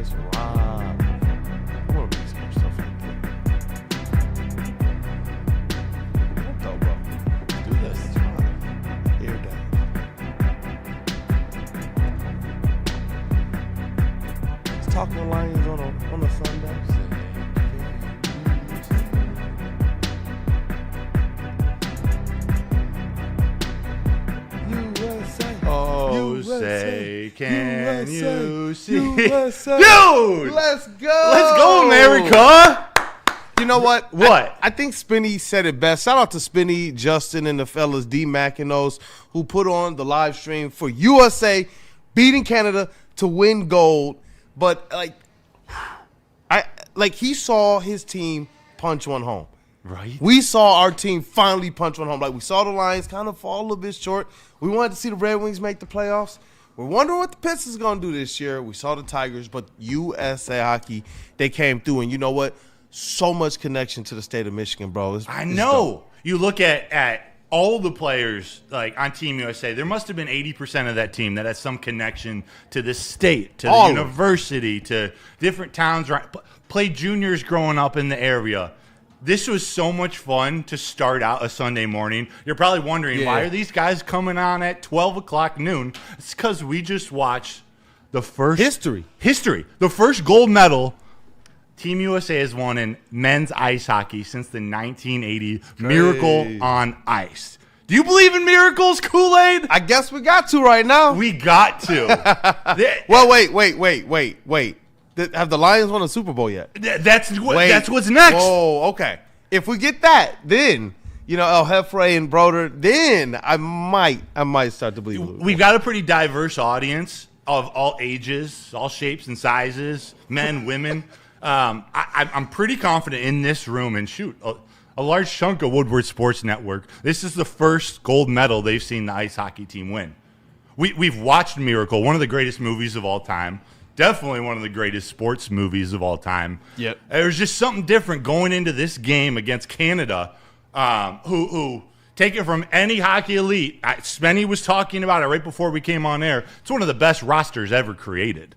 voice from Rob. I want to make some more stuff like that. What though, bro? Let's do this. It's fine. Here, Dad. Let's talk to Lions on a Sunday. Say, can you see? USA. Dude! Let's go! Let's go, America! You know what? What? I think Spinny said it best. Shout out to Spinny, Justin, and the fellas, D-Mac and those who put on the live stream for USA beating Canada to win gold. But, he saw his team punch one home. Right. We saw our team finally punch one home. Like, we saw the Lions kind of fall a little bit short. We wanted to see the Red Wings make the playoffs. We're wondering what the Pistons are going to do this year. We saw the Tigers, but USA Hockey, they came through. And you know what? So much connection to the state of Michigan, bro. I know. You look at all the players like on Team USA, there must have been 80% of that team that has some connection to the state, to the university, to different towns, right? Played juniors growing up in the area. This was so much fun to start out a Sunday morning. You're probably wondering, why are these guys coming on at 12 o'clock noon? It's because we just watched the first history. The first gold medal Team USA has won in men's ice hockey since the 1980 Miracle on Ice. Do you believe in miracles, Kool Aid? I guess we got to right now. We got to. Well, wait. Have the Lions won a Super Bowl yet? That's what's next. Oh, okay. If we get that, then El Jefe and Broder, then I might start to believe it. We've got a pretty diverse audience of all ages, all shapes and sizes, men, women. I'm pretty confident in this room, and a large chunk of Woodward Sports Network. This is the first gold medal they've seen the ice hockey team win. We've watched Miracle, one of the greatest movies of all time. Definitely one of the greatest sports movies of all time. Yep. There's just something different going into this game against Canada, who take it from any hockey elite. Spenny was talking about it right before we came on air. It's one of the best rosters ever created.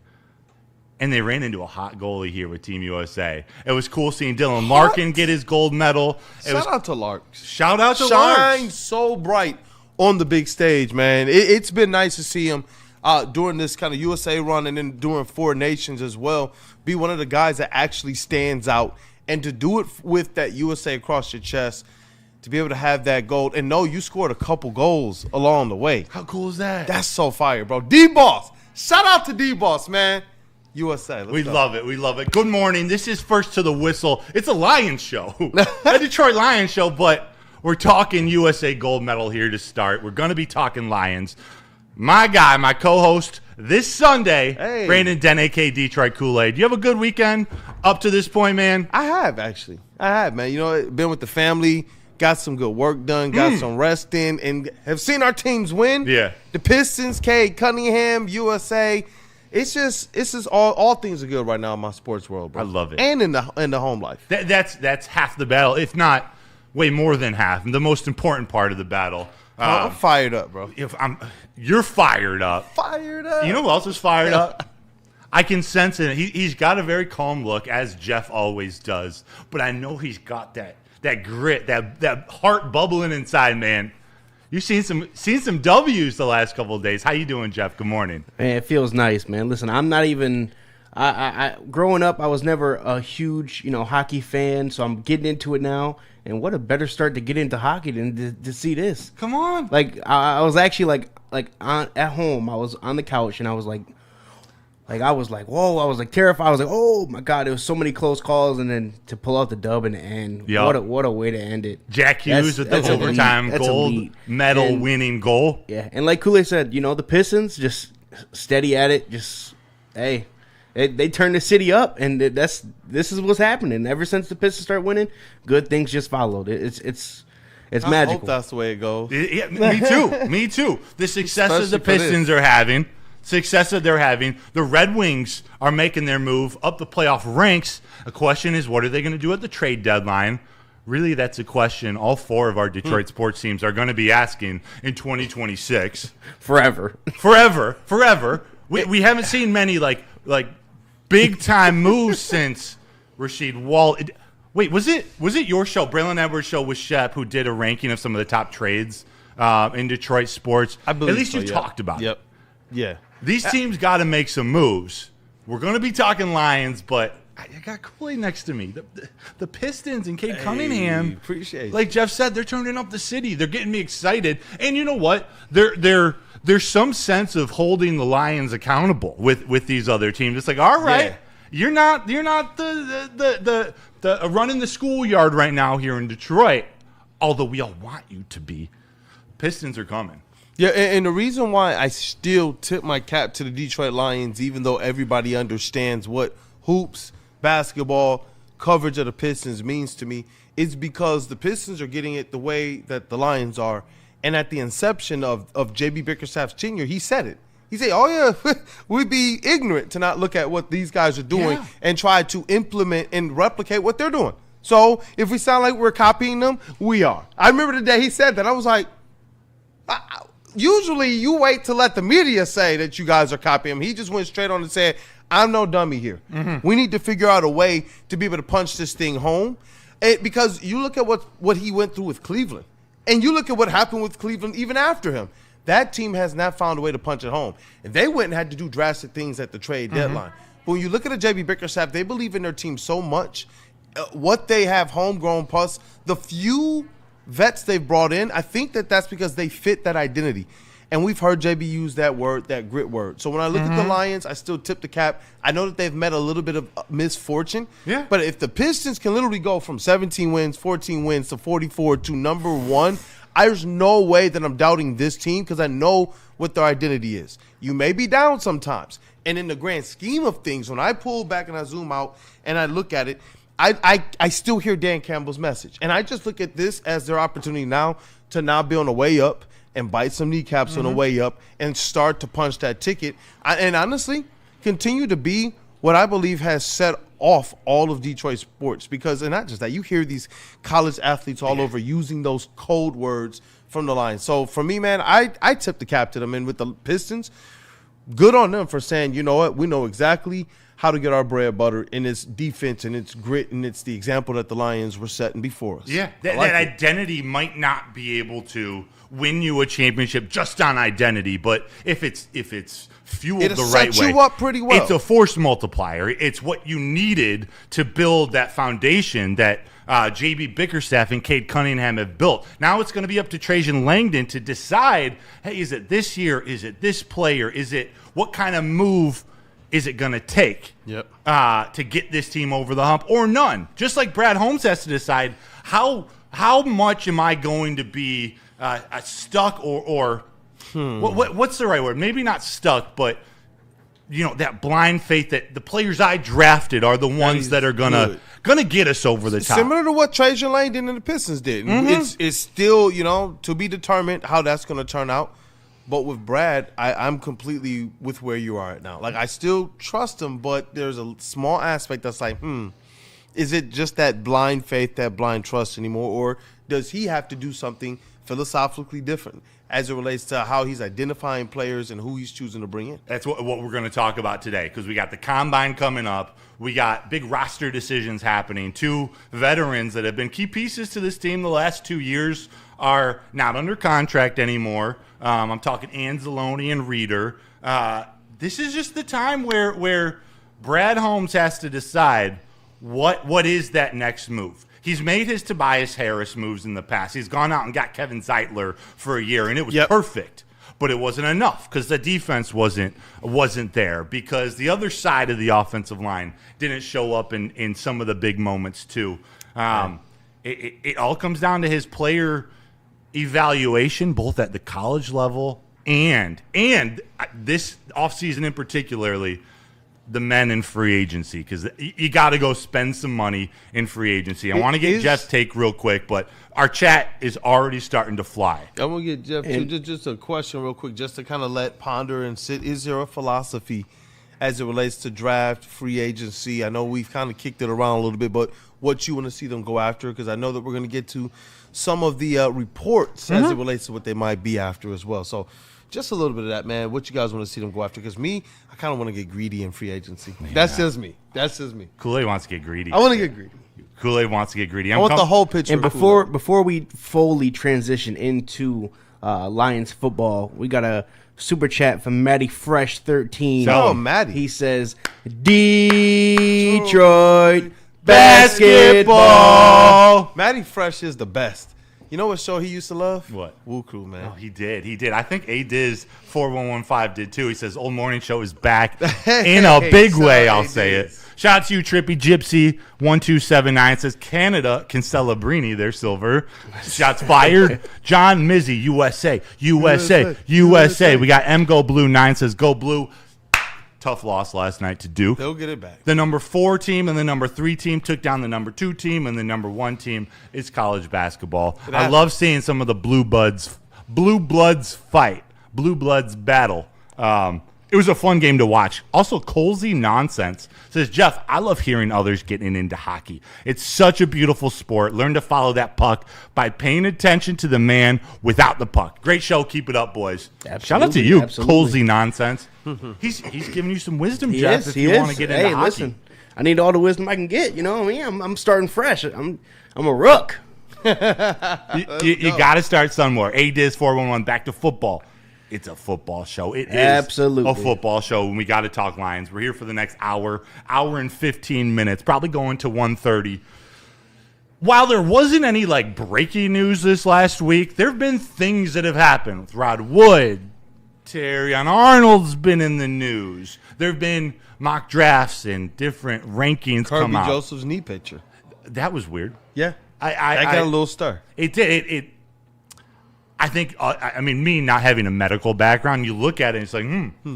And they ran into a hot goalie here with Team USA. It was cool seeing Dylan Larkin get his gold medal. Shout out to Larks. Shout out to Shine Larks. so bright on the big stage, man. It's been nice to see him during this kind of USA run and then during Four Nations as well, be one of the guys that actually stands out. And to do it with that USA across your chest, to be able to have that gold. And no, you scored a couple goals along the way. How cool is that? That's so fire, bro. D-Boss. Shout out to D-Boss, man. USA. We love it. We love it. Good morning. This is First to the Whistle. It's a Lions show. A Detroit Lions show, but we're talking USA gold medal here to start. We're going to be talking Lions. My guy, my co-host this Sunday, Brandon Den, a.k.a. Detroit Kool Aid. You have a good weekend up to this point, man? I have, actually. man. Been with the family, got some good work done, got some rest in, and have seen our teams win. Yeah. The Pistons, Cade Cunningham, USA. It's just all things are good right now in my sports world, bro. I love it. And in the home life. That's half the battle, if not way more than half. The most important part of the battle. I'm fired up, bro. You're fired up. Fired up. You know who else is fired up? I can sense it. He's got a very calm look, as Jeff always does. But I know he's got that grit, that heart bubbling inside, man. You've seen some W's the last couple of days. How you doing, Jeff? Good morning. Man, it feels nice, man. Listen, I'm not even. I growing up, I was never a huge hockey fan, so I'm getting into it now. And what a better start to get into hockey than to see this. Come on. Like I was actually at home. I was on the couch and I was like I was like, whoa! I was like terrified. I was like, oh my god! There was so many close calls, and then to pull out the dub and end. Yep. What a way to end it. Jack Hughes with the overtime gold medal winning goal. Yeah, and like Kool Aid said, the Pistons just steady at it. Just They turned the city up, and this is what's happening. Ever since the Pistons start winning, good things just followed. It's magical. I hope that's the way it goes. Yeah, me too. The success that the Pistons are having, the Red Wings are making their move up the playoff ranks. The question is, what are they going to do at the trade deadline? Really, that's a question all four of our Detroit sports teams are going to be asking in 2026. Forever. We haven't seen many like big time moves since Rasheed Wall. Wait, was it your show, Braylon Edwards' show with Shep, who did a ranking of some of the top trades in Detroit sports? I believe At least so, you talked about it. Yeah. These teams got to make some moves. We're going to be talking Lions, but I got Kool Aid next to me. The Pistons and Cade Cunningham. Appreciate it. Like Jeff said, they're turning up the city. They're getting me excited. And you know what? There's some sense of holding the Lions accountable with these other teams. It's like, all right, you're not the running the schoolyard right now here in Detroit, although we all want you to be. Pistons are coming. Yeah, and the reason why I still tip my cap to the Detroit Lions, even though everybody understands what hoops, basketball, coverage of the Pistons means to me, is because the Pistons are getting it the way that the Lions are. And at the inception of J.B. Bickerstaff Jr., he said it. He said, oh, yeah, we'd be ignorant to not look at what these guys are doing and try to implement and replicate what they're doing. So if we sound like we're copying them, we are. I remember the day he said that. I was like, usually you wait to let the media say that you guys are copying him. He just went straight on and said, I'm no dummy here. We need to figure out a way to be able to punch this thing home. Because you look at what he went through with Cleveland, and you look at what happened with Cleveland even after him. That team has not found a way to punch it home. And they went and had to do drastic things at the trade deadline. But when you look at a J.B. Bickerstaff, they believe in their team so much. What they have homegrown, plus the few vets they've brought in, I think that's because they fit that identity. And we've heard JB use that word, that grit word. So when I look at the Lions, I still tip the cap. I know that they've met a little bit of misfortune. Yeah. But if the Pistons can literally go from 17 wins, 14 wins to 44 to number one, there's no way that I'm doubting this team because I know what their identity is. You may be down sometimes. And in the grand scheme of things, when I pull back and I zoom out and I look at it, I still hear Dan Campbell's message. And I just look at this as their opportunity now to now be on the way up and bite some kneecaps on the way up and start to punch that ticket. And honestly, continue to be what I believe has set off all of Detroit sports. Because, and not just that, you hear these college athletes all over using those code words from the line. So for me, man, I tip the cap to them. And with the Pistons, good on them for saying, you know what, we know exactly how to get our bread butter in its defense and its grit, and it's the example that the Lions were setting before us. Yeah, that identity might not be able to win you a championship just on identity, but if it's fueled the right way, it'll set you up pretty well. It's a force multiplier. It's what you needed to build that foundation that J.B. Bickerstaff and Cade Cunningham have built. Now it's going to be up to Trajan Langdon to decide, hey, is it this year? Is it this player? Is it what kind of move is it going to take to get this team over the hump or none? Just like Brad Holmes has to decide how much am I going to be stuck or what's the right word? Maybe not stuck, but that blind faith that the players I drafted are the ones that are gonna get us over the top. Similar to what Trajan Langdon and the Pistons did. It's still to be determined how that's going to turn out. But with Brad, I'm completely with where you are right now. Like, I still trust him, but there's a small aspect that's like, is it just that blind faith, that blind trust anymore? Or does he have to do something philosophically different as it relates to how he's identifying players and who he's choosing to bring in? That's what we're going to talk about today, because we got the Combine coming up. We got big roster decisions happening. Two veterans that have been key pieces to this team the last 2 years are not under contract anymore. I'm talking Anzalone and Reeder. This is just the time where Brad Holmes has to decide what is that next move. He's made his Tobias Harris moves in the past. He's gone out and got Kevin Zeitler for a year, and it was perfect. But it wasn't enough because the defense wasn't there, because the other side of the offensive line didn't show up in some of the big moments too. It all comes down to his player evaluation, both at the college level and this offseason in particularly, the men in free agency, because you got to go spend some money in free agency. I want to get Jeff's take real quick, but our chat is already starting to fly. I want to get Jeff too. Just a question real quick, just to kind of let ponder and sit. Is there a philosophy as it relates to draft, free agency? I know we've kind of kicked it around a little bit, but what you want to see them go after? Because I know that we're going to get to some of the reports as it relates to what they might be after as well. So just a little bit of that, man. What you guys want to see them go after? Because me, I kind of want to get greedy in free agency. Yeah. That's just me. Kool Aid wants to get greedy. I want to get greedy. Kool Aid wants to get greedy. I want the whole picture. And before we fully transition into Lions football, we got a super chat from Matty Fresh 13. Oh, Matty. He says, Detroit basketball. Matty Fresh is the best. You know what show he used to love? What? Woo Crew, man. Oh, he did. I think A-Diz 4115 did too. He says Old Morning Show is back in a big way, I'll say it. Shout out to you, Trippy Gypsy 1279 says Canada can Celebrini their silver. Shots fired. John Mizzy, USA. We got M Go Blue 9 says Go Blue. Tough loss last night to Duke. They'll get it back. The number 4 team and the number 3 team took down the number 2 team, and the number 1 team is college basketball. I love seeing some of the blue bloods fight, blue bloods battle. It was a fun game to watch. Also, Colsey Nonsense says, Jeff, I love hearing others getting into hockey. It's such a beautiful sport. Learn to follow that puck by paying attention to the man without the puck. Great show. Keep it up, boys. Absolutely, Shout out to you, absolutely. Colsey Nonsense. He's giving you some wisdom, Jeff, if you want to get into hockey. Listen, I need all the wisdom I can get. You know what I mean? I'm starting fresh. I'm a rook. You got to start somewhere. A-Diz 411, back to football. It's a football show. It is absolutely a football show, and we got to talk Lions. We're here for the next hour and 15 minutes, probably going to 1:30. While there wasn't any breaking news this last week, there have been things that have happened with Rod Wood. Terrion Arnold's been in the news. There have been mock drafts and different rankings come out. Kirby Joseph's knee picture. That was weird. Yeah, I got a little stir. It did. I think, me not having a medical background, you look at it and it's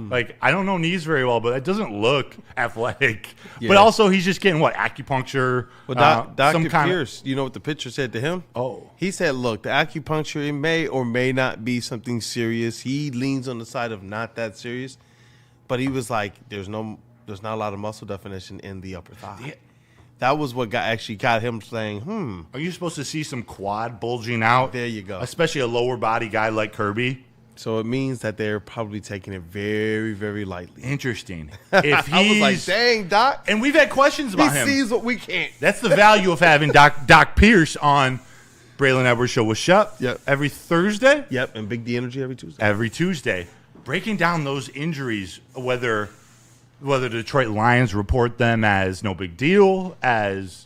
like, I don't know knees very well, but it doesn't look athletic. Yeah. But also, he's just getting, acupuncture? Well, Dr. Pierce, you know what the picture said to him? Oh. He said, look, the acupuncture, it may or may not be something serious. He leans on the side of not that serious. But he was like, there's not a lot of muscle definition in the upper thigh. Yeah. That was what got him saying, Are you supposed to see some quad bulging out? There you go. Especially a lower body guy like Kirby. So it means that they're probably taking it very, very lightly. Interesting. If I was like, dang, Doc. And we've had questions about him. He sees what we can't. That's the value of having Doc Pierce on Braylon Edwards Show with Shup. Yep. Every Thursday. Yep, and Big D Energy every Tuesday. Every Tuesday. Breaking down those injuries, whether Detroit Lions report them as no big deal, as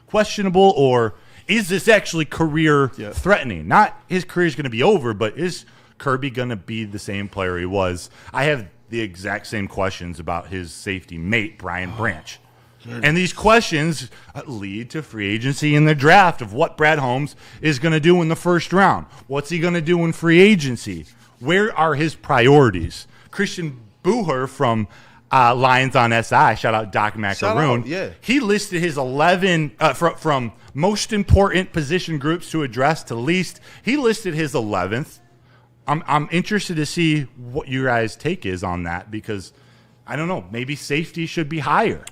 questionable, or is this actually career threatening? Not his career is going to be over, but is Kirby going to be the same player he was? I have the exact same questions about his safety mate, Brian Branch. And these questions lead to free agency in the draft of what Brad Holmes is going to do in the first round. What's he going to do in free agency? Where are his priorities? Christian Booher from Lions on SI, shout out Doc Macaroon. Yeah. He listed his 11 from most important position groups to address to least. He listed his 11th. I'm interested to see what your guys' take is on that, because I don't know, maybe safety should be higher.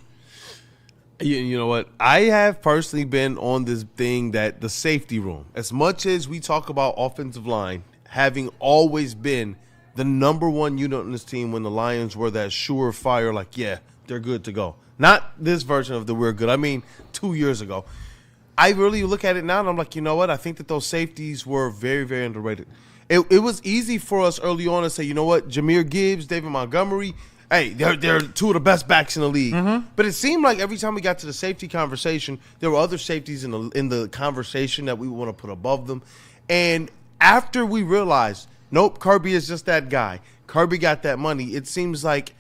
You know what? I have personally been on this thing that the safety room, as much as we talk about offensive line having always been the number one unit on this team when the Lions were that surefire, they're good to go. Not this version of the we're good. I mean, 2 years ago. I really look at it now and I'm like, you know what? I think that those safeties were very, very underrated. It was easy for us early on to say, you know what? Jameer Gibbs, David Montgomery, hey, they're two of the best backs in the league. Mm-hmm. But it seemed like every time we got to the safety conversation, there were other safeties in the conversation that we want to put above them. And after we realized, nope, Kirby is just that guy. Kirby got that money. It seems like,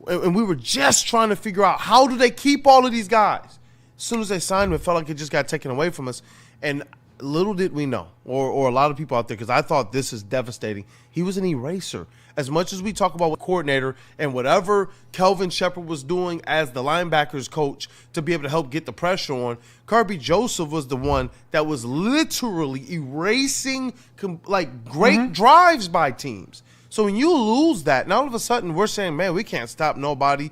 and we were just trying to figure out, how do they keep all of these guys? As soon as they signed him, it felt like it just got taken away from us. And little did we know, or a lot of people out there, because I thought this is devastating, he was an eraser. As much as we talk about coordinator and whatever Kelvin Shepard was doing as the linebackers coach to be able to help get the pressure on, Kirby Joseph was the one that was literally erasing great drives by teams. So when you lose that, now all of a sudden we're saying, man, we can't stop nobody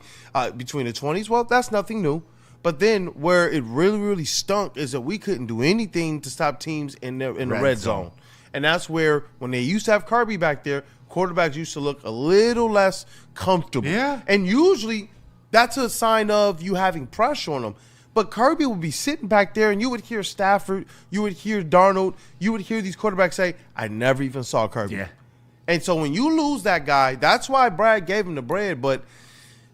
between the 20s. Well, that's nothing new. But then where it really, really stunk is that we couldn't do anything to stop teams in the red zone. And that's where, when they used to have Kirby back there, quarterbacks used to look a little less comfortable. Yeah. And usually that's a sign of you having pressure on them. But Kirby would be sitting back there, and you would hear Stafford, you would hear Darnold, you would hear these quarterbacks say, I never even saw Kirby. Yeah. And so when you lose that guy, that's why Brad gave him the bread. But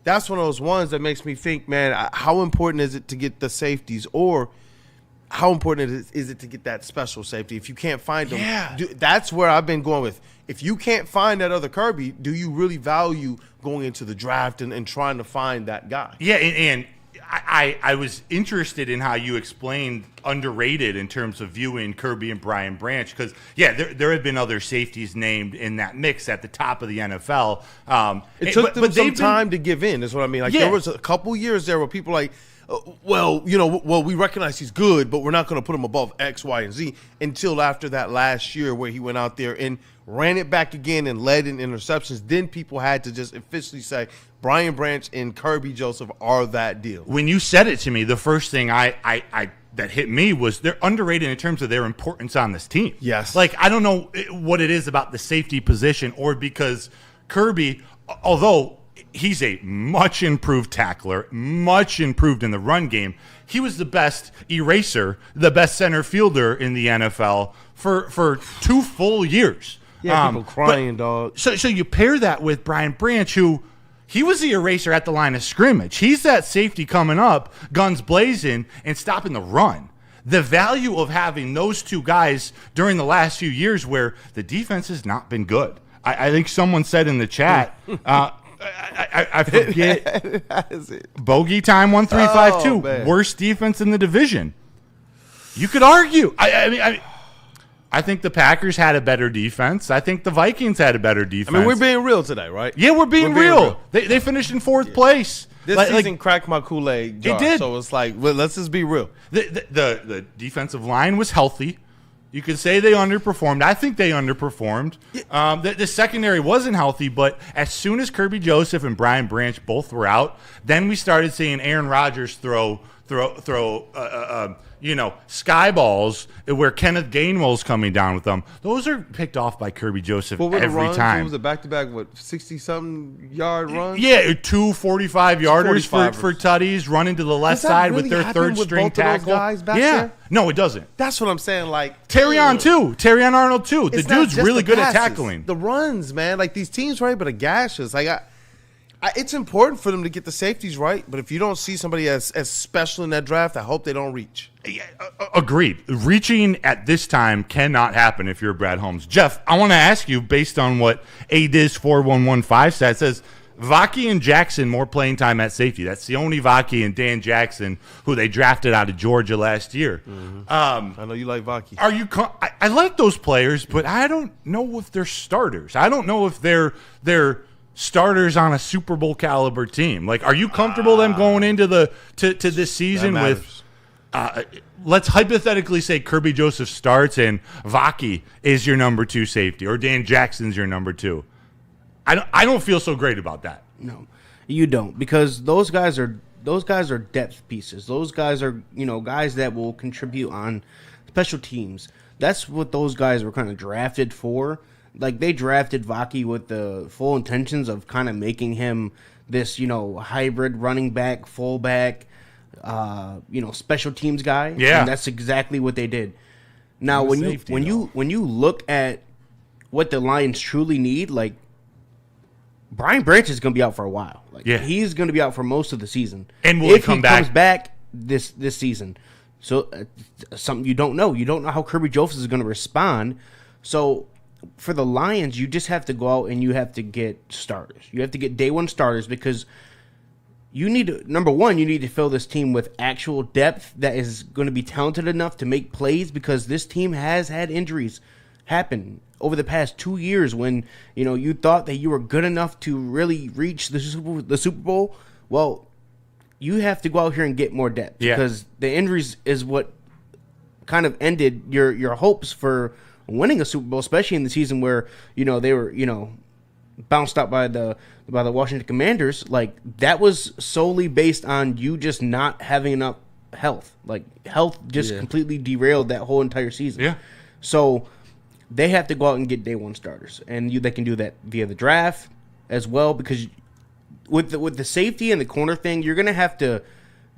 that's one of those ones that makes me think, man, how important is it to get the safeties, or how important is it to get that special safety? If you can't find them, that's where I've been going with. If you can't find that other Kirby, do you really value going into the draft and trying to find that guy? Yeah, and I was interested in how you explained underrated in terms of viewing Kirby and Brian Branch, because, there have been other safeties named in that mix at the top of the NFL. It took them some time to give in, is what I mean. Like, there was a couple years there where people like, we recognize he's good, but we're not going to put him above X, Y, and Z, until after that last year where he went out there and ran it back again and led in interceptions. Then people had to just officially say Brian Branch and Kirby Joseph are that deal. When you said it to me, the first thing I that hit me was they're underrated in terms of their importance on this team. Yes. Like, I don't know what it is about the safety position, or because Kirby, although he's a much improved tackler, much improved in the run game, he was the best eraser, the best center fielder in the NFL for 2 full years. Yeah, people crying, dog. So you pair that with Brian Branch, who he was the eraser at the line of scrimmage. He's that safety coming up, guns blazing, and stopping the run. The value of having those two guys during the last few years where the defense has not been good. I think someone said in the chat, I forget, Bogey Time 1352, worst defense in the division. You could argue. I think the Packers had a better defense. I think the Vikings had a better defense. I mean, we're being real today, right? Yeah, we're being real. They finished in 4th place. This season cracked my Kool Aid jar. It did. So it's like, well, let's just be real. The defensive line was healthy. You could say they underperformed. I think they underperformed. The secondary wasn't healthy, but as soon as Kirby Joseph and Brian Branch both were out, then we started seeing Aaron Rodgers throw sky balls where Kenneth Gainwell's coming down with them. Those are picked off by Kirby Joseph every time. It was a back-to-back, 60-something yard run? Yeah, 2 45-yarders for tutties, running to the left side with their third-string tackle. There? No, it doesn't. That's what I'm saying. Like Terrion Arnold too. The dude's really good at tackling. The runs, man. Like, these teams were able to gash us. Like, it's important for them to get the safeties right, but if you don't see somebody as special in that draft, I hope they don't reach. Yeah, agreed. Reaching at this time cannot happen if you're Brad Holmes. Jeff, I want to ask you, based on what ADIS4115 says Vaki and Jackson more playing time at safety. That's the only Vaki and Dan Jackson, who they drafted out of Georgia last year. Mm-hmm. I know you like Vaki. I like those players, but I don't know if they're starters. I don't know if they're starters on a Super Bowl caliber team. Like, are you comfortable them going into to this season with? Let's hypothetically say Kirby Joseph starts and Vaki is your number 2 safety, or Dan Jackson's your number 2. I don't feel so great about that. No, you don't, because those guys are depth pieces. Those guys are guys that will contribute on special teams. That's what those guys were kind of drafted for. Like, they drafted Vaki with the full intentions of kind of making him this, hybrid running back, fullback, special teams guy. Yeah, and that's exactly what they did. Now, when you look at what the Lions truly need, like, Brian Branch is going to be out for a while. Like, he's going to be out for most of the season. And will he come back? Comes back this season. So something you don't know. You don't know how Kirby Joseph is going to respond. So for the Lions, you just have to go out and you have to get starters. You have to get day one starters, because you need to, number one, you need to fill this team with actual depth that is going to be talented enough to make plays, because this team has had injuries happen over the past 2 years when, you thought that you were good enough to really reach the Super Bowl. Well, you have to go out here and get more depth, because the injuries is what kind of ended your hopes for winning a Super Bowl, especially in the season where, they were, bounced out by the Washington Commanders. Like, that was solely based on you just not having enough health. Like, health just completely derailed that whole entire season. Yeah. So they have to go out and get day one starters, and they can do that via the draft as well, because with the safety and the corner thing, you're going to have to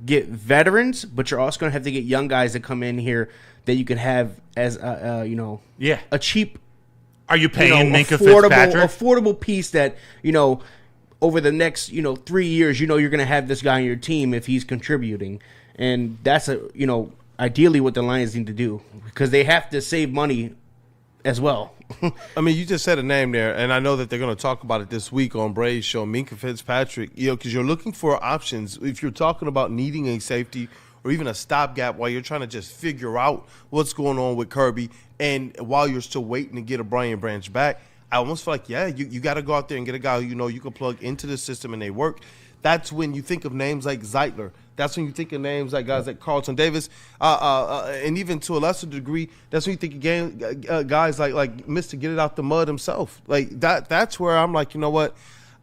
get veterans, but you're also going to have to get young guys that come in here that you can have as a cheap. Are you paying Minkah Fitzpatrick? Affordable piece that over the next 3 years, you're going to have this guy on your team if he's contributing, and that's ideally what the Lions need to do, because they have to save money as well. I mean, you just said a name there, and I know that they're going to talk about it this week on Brady's show, Minkah Fitzpatrick, because you're looking for options. If you're talking about needing a safety or even a stopgap while you're trying to just figure out what's going on with Kirby, and while you're still waiting to get a Brian Branch back, I almost feel like, you got to go out there and get a guy who you can plug into the system and they work. That's when you think of names like Zeitler. That's when you think of names like guys like Carlton Davis, and even to a lesser degree, that's when you think of guys like Mr. Get It Out the Mud himself. Like that. That's where I'm like, you know what?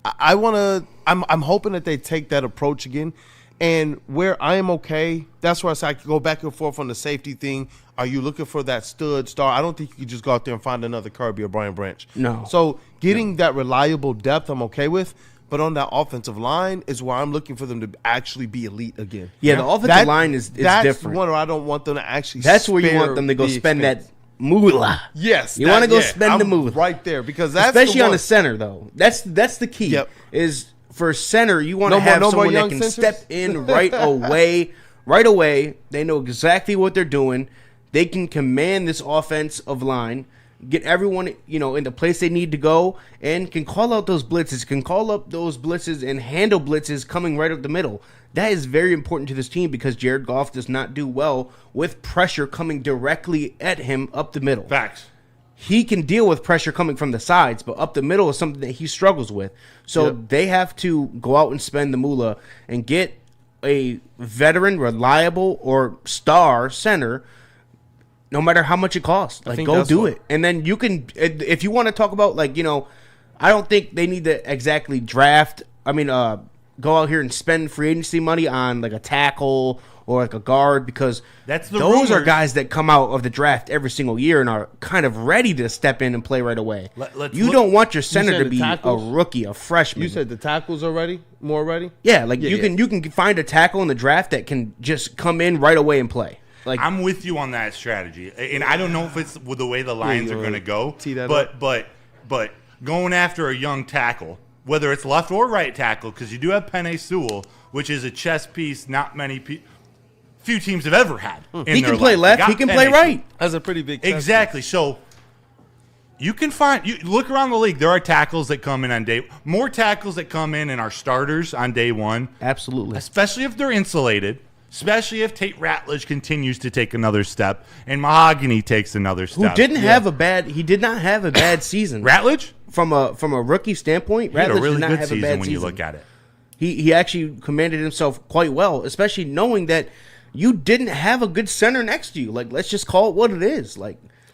I'm hoping that they take that approach again. And where I am okay, that's where I say I can go back and forth on the safety thing. Are you looking for that stud star? I don't think you can just go out there and find another Kirby or Brian Branch. No. So getting that reliable depth, I'm okay with. But on that offensive line is where I'm looking for them to actually be elite again. Yeah, the offensive line is that's different. That's one where I don't want them to actually. That's where you want them to go spend that moolah. Yes, you want to go spend the moolah right there, because that's especially on the center though. That's the key. Yep. Is for center you want to have someone that can step in right away. Right away, they know exactly what they're doing. They can command this offensive line. Get everyone, in the place they need to go, and can call out those blitzes, and handle blitzes coming right up the middle. That is very important to this team, because Jared Goff does not do well with pressure coming directly at him up the middle. Facts. He can deal with pressure coming from the sides, but up the middle is something that he struggles with. So they have to go out and spend the moolah and get a veteran, reliable, or star center, no matter how much it costs. Like, go do it. And then you can, if you want to talk about, I don't think they need to exactly draft. Go out here and spend free agency money on a tackle or a guard, because those are guys that come out of the draft every single year and are kind of ready to step in and play right away. You don't want your center to be a rookie, a freshman. You said the tackles are more ready? Yeah, you can find a tackle in the draft that can just come in right away and play. I'm with you on that strategy, and I don't know if it's the way the Lions are going to go. But going after a young tackle, whether it's left or right tackle, because you do have Penei Sewell, which is a chess piece not few teams have ever had. He can play left. He can play right. That's a pretty big chess exactly. piece. So you can look around the league. There are tackles that come in on more tackles that come in and are starters on day one. Absolutely, especially if they're insulated. Especially if Tate Ratledge continues to take another step and Mahogany takes another step. He did not have a bad season. Ratledge? From a rookie standpoint, he had Ratledge a really did not good have season a bad when season. you look at it. He actually commanded himself quite well, especially knowing that you didn't have a good center next to you. Let's just call it what it is.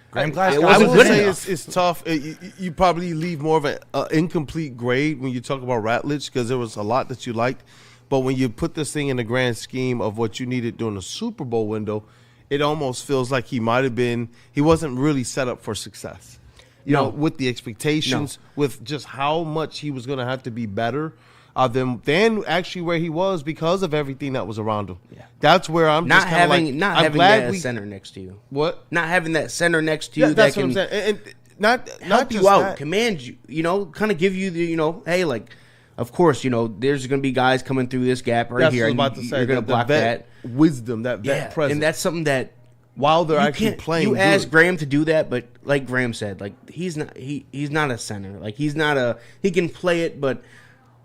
Graham Glasgow. I would say it's tough. You probably leave more of an incomplete grade when you talk about Ratledge, because there was a lot that you liked. But when you put this thing in the grand scheme of what you needed during the Super Bowl window, it almost feels like he wasn't really set up for success. You know, with the expectations, with just how much he was going to have to be better than actually where he was because of everything that was around him. Yeah. That's where I'm not just kind of like, not I'm having glad that center next to you. What? Not having that center next to you that's that can what I'm saying. And not help just you out, that. command you, kind of give you the, hey, of course, there's going to be guys coming through this gap right here. That's what I was about to say. You're going to block that. Wisdom, that vet presence. And that's something that while they're actually playing, you ask Graham to do that, but like Graham said, he's not a center. He can play it, but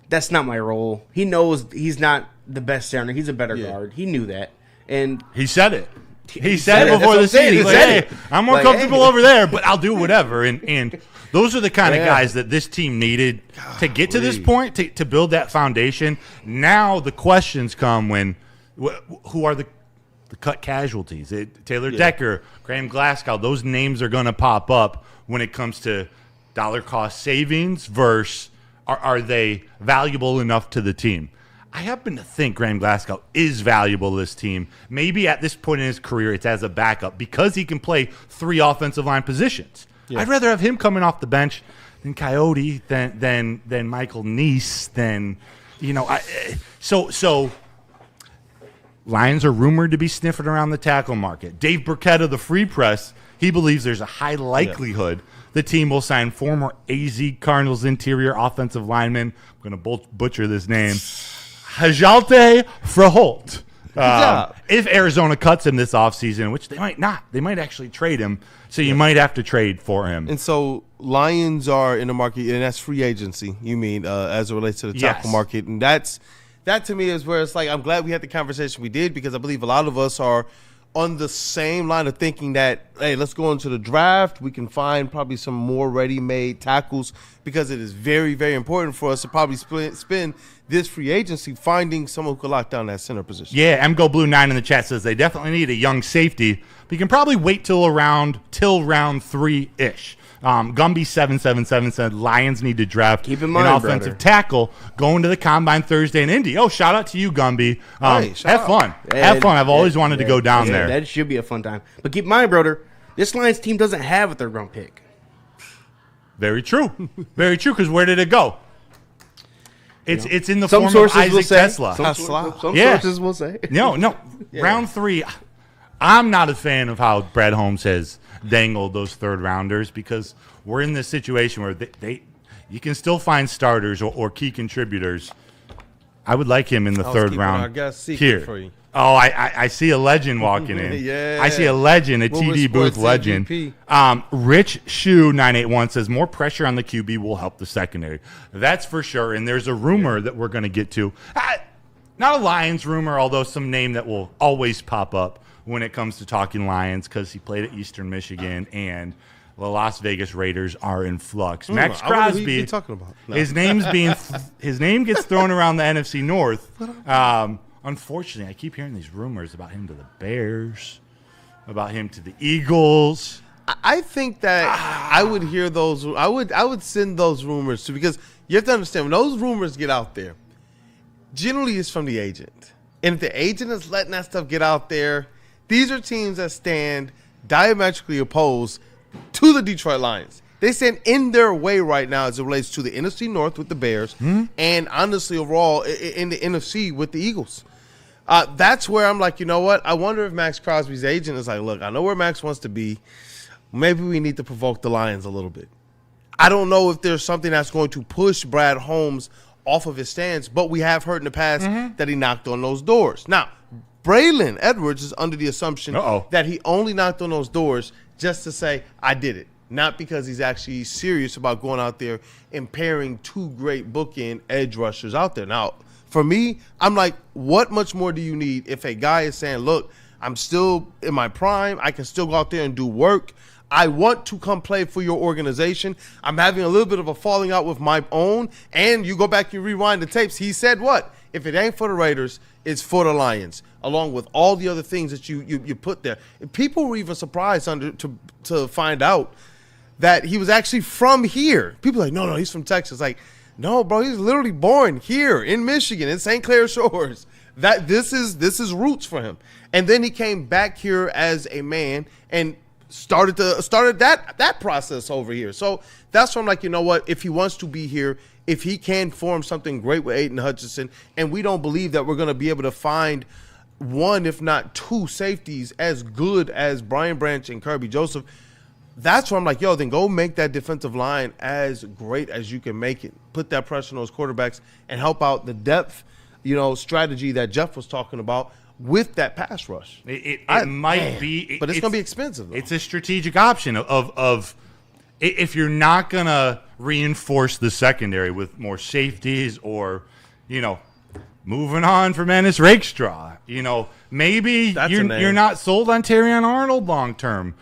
that's not my role. He knows he's not the best center. He's a better guard. He knew that, and he said it. He said it before the season. He said it. I'm more comfortable over there, but I'll do whatever. And those are the kind of guys that this team needed to get to this point, to build that foundation. Now the questions come when who are the cut casualties? Taylor Decker, Graham Glasgow, those names are going to pop up when it comes to dollar cost savings versus are they valuable enough to the team? I happen to think Graham Glasgow is valuable to this team. Maybe at this point in his career it's as a backup because he can play 3 offensive line positions. Yeah. I'd rather have him coming off the bench than Coyote, than Michael Neese, So Lions are rumored to be sniffing around the tackle market. Dave Burkett of the Free Press, he believes there's a high likelihood the team will sign former AZ Cardinals interior offensive lineman. I'm going to butcher this name. Hajalte Fraholt. If Arizona cuts him this offseason, which they might not. They might actually trade him, so you might have to trade for him. And so Lions are in the market, and that's free agency, you mean, as it relates to the tackle market. And that to me is where it's like, I'm glad we had the conversation we did, because I believe a lot of us are on the same line of thinking that, hey, let's go into the draft. We can find probably some more ready-made tackles, because it is very, very important for us to probably spend this free agency finding someone who could lock down that center position. Yeah, MGO Blue 9 in the chat says they definitely need a young safety, but you can probably wait till round 3-ish. Gumby777 said Lions need to draft an offensive tackle going to the Combine Thursday in Indy. Oh, shout out to you, Gumby. Have fun. Have fun. I've always wanted to go down there. That should be a fun time. But keep in mind, brother, this Lions team doesn't have a third-round pick. Very true. Very true, because where did it go? It's in the Some form sources of Isaac will say, Tesla. Some sources will say. No. Round 3, I'm not a fan of how Brad Holmes has dangled those third-rounders, because we're in this situation where you can still find starters or key contributors. I would like him in the third round here. For you. Oh, I see a legend walking in. Yeah. I see a legend, a TD Booth legend. Rich Shoe 981 says more pressure on the QB will help the secondary. That's for sure. And there's a rumor that we're going to get to. Not a Lions rumor, although some name that will always pop up when it comes to talking Lions, because he played at Eastern Michigan and the Las Vegas Raiders are in flux. Max Crosby, talking about? No. his name gets thrown around the NFC North. Unfortunately, I keep hearing these rumors about him to the Bears, about him to the Eagles. I think that I would hear those. I would send those rumors to, because you have to understand, when those rumors get out there, generally it's from the agent. And if the agent is letting that stuff get out there, these are teams that stand diametrically opposed to the Detroit Lions. They stand in their way right now as it relates to the NFC North with the Bears, and honestly overall in the NFC with the Eagles. That's where I'm like, you know what? I wonder if Max Crosby's agent is like, look, I know where Max wants to be. Maybe we need to provoke the Lions a little bit. I don't know if there's something that's going to push Brad Holmes off of his stance, but we have heard in the past that he knocked on those doors. Now, Braylon Edwards is under the assumption that he only knocked on those doors just to say, I did it. Not because he's actually serious about going out there and pairing two great bookend edge rushers out there. Now, for me, I'm like, what much more do you need if a guy is saying, look, I'm still in my prime. I can still go out there and do work. I want to come play for your organization. I'm having a little bit of a falling out with my own. And you go back and rewind the tapes. He said what? If it ain't for the Raiders, it's for the Lions, along with all the other things that you put there. People were even surprised to find out that he was actually from here. People are like, no, he's from Texas. Like, no, bro, he's literally born here in Michigan, in St. Clair Shores. That this is roots for him. And then he came back here as a man and started that process over here. So that's why I'm like, you know what? If he wants to be here, if he can form something great with Aiden Hutchinson, and we don't believe that we're going to be able to find one, if not two safeties as good as Brian Branch and Kirby Joseph, that's why I'm like, yo, then go make that defensive line as great as you can make it. Put that pressure on those quarterbacks and help out the depth, strategy that Jeff was talking about with that pass rush. It might be, but it's going to be expensive, though. It's a strategic option of if you're not going to reinforce the secondary with more safeties or, moving on from Ennis Rakestraw, maybe you're not sold on Terrion Arnold long term.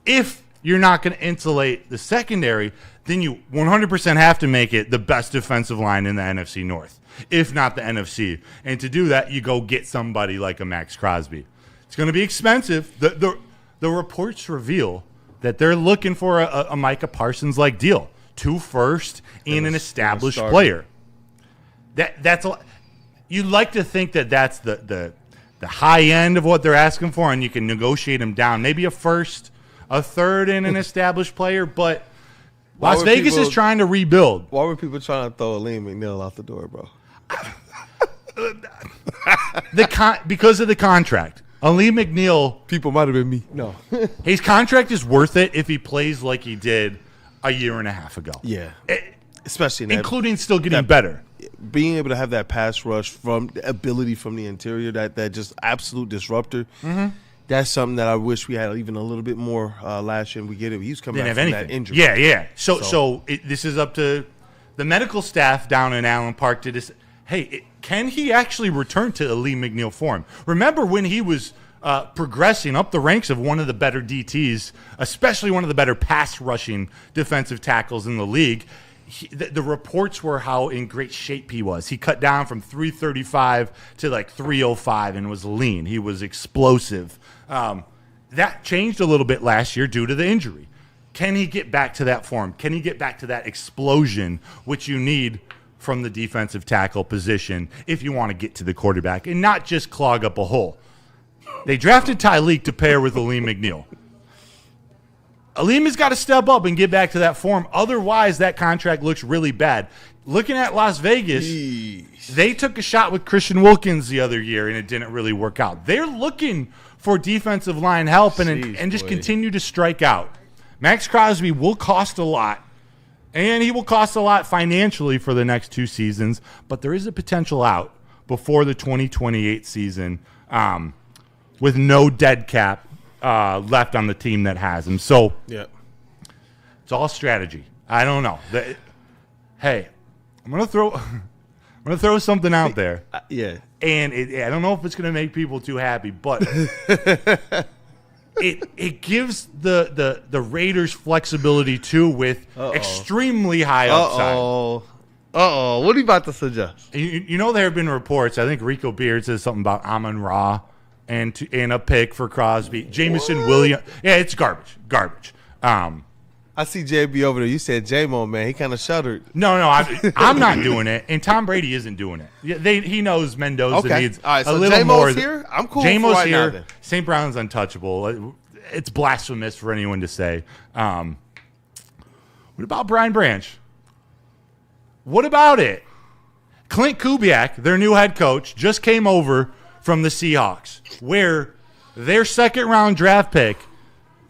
If you're not going to insulate the secondary, then you 100% have to make it the best defensive line in the NFC North, if not the NFC. And to do that, you go get somebody like a Max Crosby. It's going to be expensive. The reports reveal that they're looking for a Micah Parsons-like deal, 2 first and an established player. That's a, you'd like to think that that's the high end of what they're asking for, and you can negotiate them down. Maybe a first, a third in an established player, but Las Vegas is trying to rebuild. Why were people trying to throw Aleem McNeil out the door, bro? Because of the contract. Aleem McNeil. People might have been me. No. His contract is worth it if he plays like he did a year and a half ago. Yeah. Especially including still getting better. Being able to have that pass rush from the ability from the interior, that just absolute disruptor. Mm-hmm. That's something that I wish we had even a little bit more last year. And we get it. He was coming back from that injury. Yeah. So this is up to the medical staff down in Allen Park to decide, can he actually return to Aleem McNeil form? Remember when he was progressing up the ranks of one of the better DTs, especially one of the better pass rushing defensive tackles in the league. The reports were how in great shape he was. He cut down from 335 to like 305 and was lean. He was explosive. That changed a little bit last year due to the injury. Can he get back to that form? Can he get back to that explosion, which you need from the defensive tackle position if you want to get to the quarterback and not just clog up a hole? They drafted Tyleek to pair with Aleem McNeil. Aleem has got to step up and get back to that form. Otherwise, that contract looks really bad. Looking at Las Vegas, they took a shot with Christian Wilkins the other year, and it didn't really work out. They're looking for defensive line help and just continue to strike out. Max Crosby will cost a lot, and he will cost a lot financially for the next 2 seasons, but there is a potential out before the 2028 season with no dead cap left on the team that has him. So it's all strategy. I don't know. Hey, I'm gonna throw something out there. And I don't know if it's gonna make people too happy, but it gives the Raiders flexibility too with extremely high upside. What are you about to suggest? You know there have been reports. I think Rico Beard says something about Amon-Ra and a pick for Crosby. Jameson Williams. Yeah, it's garbage. I see JB over there. You said J-Mo, man. He kind of shuddered. No, I'm not doing it, and Tom Brady isn't doing it. He knows Mendoza needs all right, so a little J-Mo's more. Here? I'm cool J-Mo's right here. Now, then. St. Brown's untouchable. It's blasphemous for anyone to say. What about Brian Branch? What about it? Clint Kubiak, their new head coach, just came over from the Seahawks, where their second-round draft pick,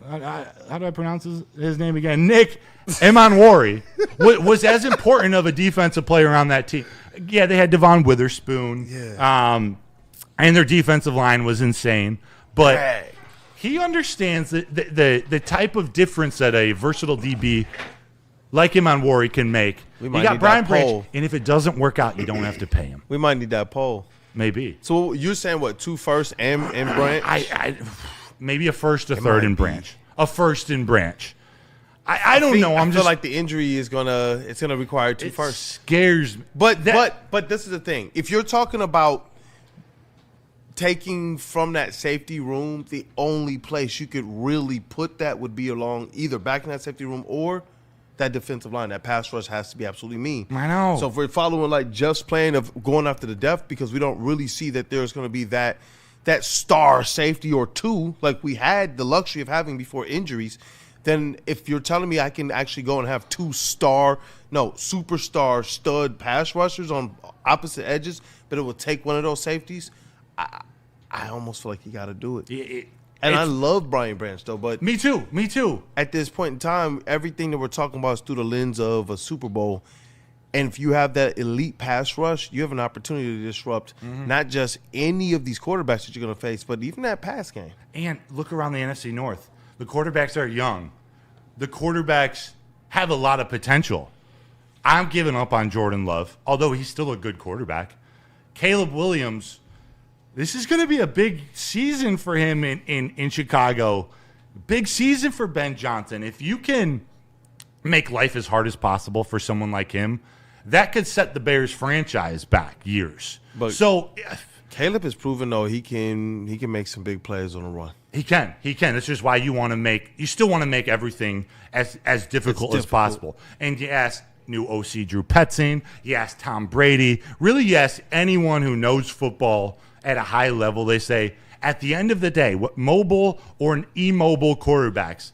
how do I pronounce his name again? Nick Amon-Ra was as important of a defensive player on that team. Yeah, they had Devon Witherspoon, and their defensive line was insane. But he understands the type of difference that a versatile DB like Amon-Ra can make. You got Brian Branch, and if it doesn't work out, you don't have to pay him. We might need that poll. Maybe. So you're saying what, 2 firsts and Branch? Maybe a first, a third, and Branch. A first and Branch. I don't know. I feel like the injury is gonna require 2 firsts. Scares me. But this is the thing. If you're talking about taking from that safety room, the only place you could really put that would be along either back in that safety room or that defensive line. That pass rush has to be absolutely mean. I know. So if we're following like Jeff's plan of going after the depth, because we don't really see that there's going to be that star safety or 2 like we had the luxury of having before injuries, then if you're telling me I can actually go and have 2 superstar stud pass rushers on opposite edges, but it will take one of those safeties, I almost feel like you got to do it. I love Brian Branch, though. But Me too. At this point in time, everything that we're talking about is through the lens of a Super Bowl. And if you have that elite pass rush, you have an opportunity to disrupt not just any of these quarterbacks that you're going to face, but even that pass game. And look around the NFC North. The quarterbacks are young. The quarterbacks have a lot of potential. I'm giving up on Jordan Love, although he's still a good quarterback. Caleb Williams, this is going to be a big season for him in Chicago. Big season for Ben Johnson. If you can make life as hard as possible for someone like him, that could set the Bears franchise back years. But Caleb has proven, though, he can make some big plays on the run. He can. That's just why you still want to make everything as difficult as possible. And you ask new OC Drew Petzing, you ask Tom Brady, really you ask anyone who knows football at a high level, they say, at the end of the day, what mobile or an immobile quarterbacks,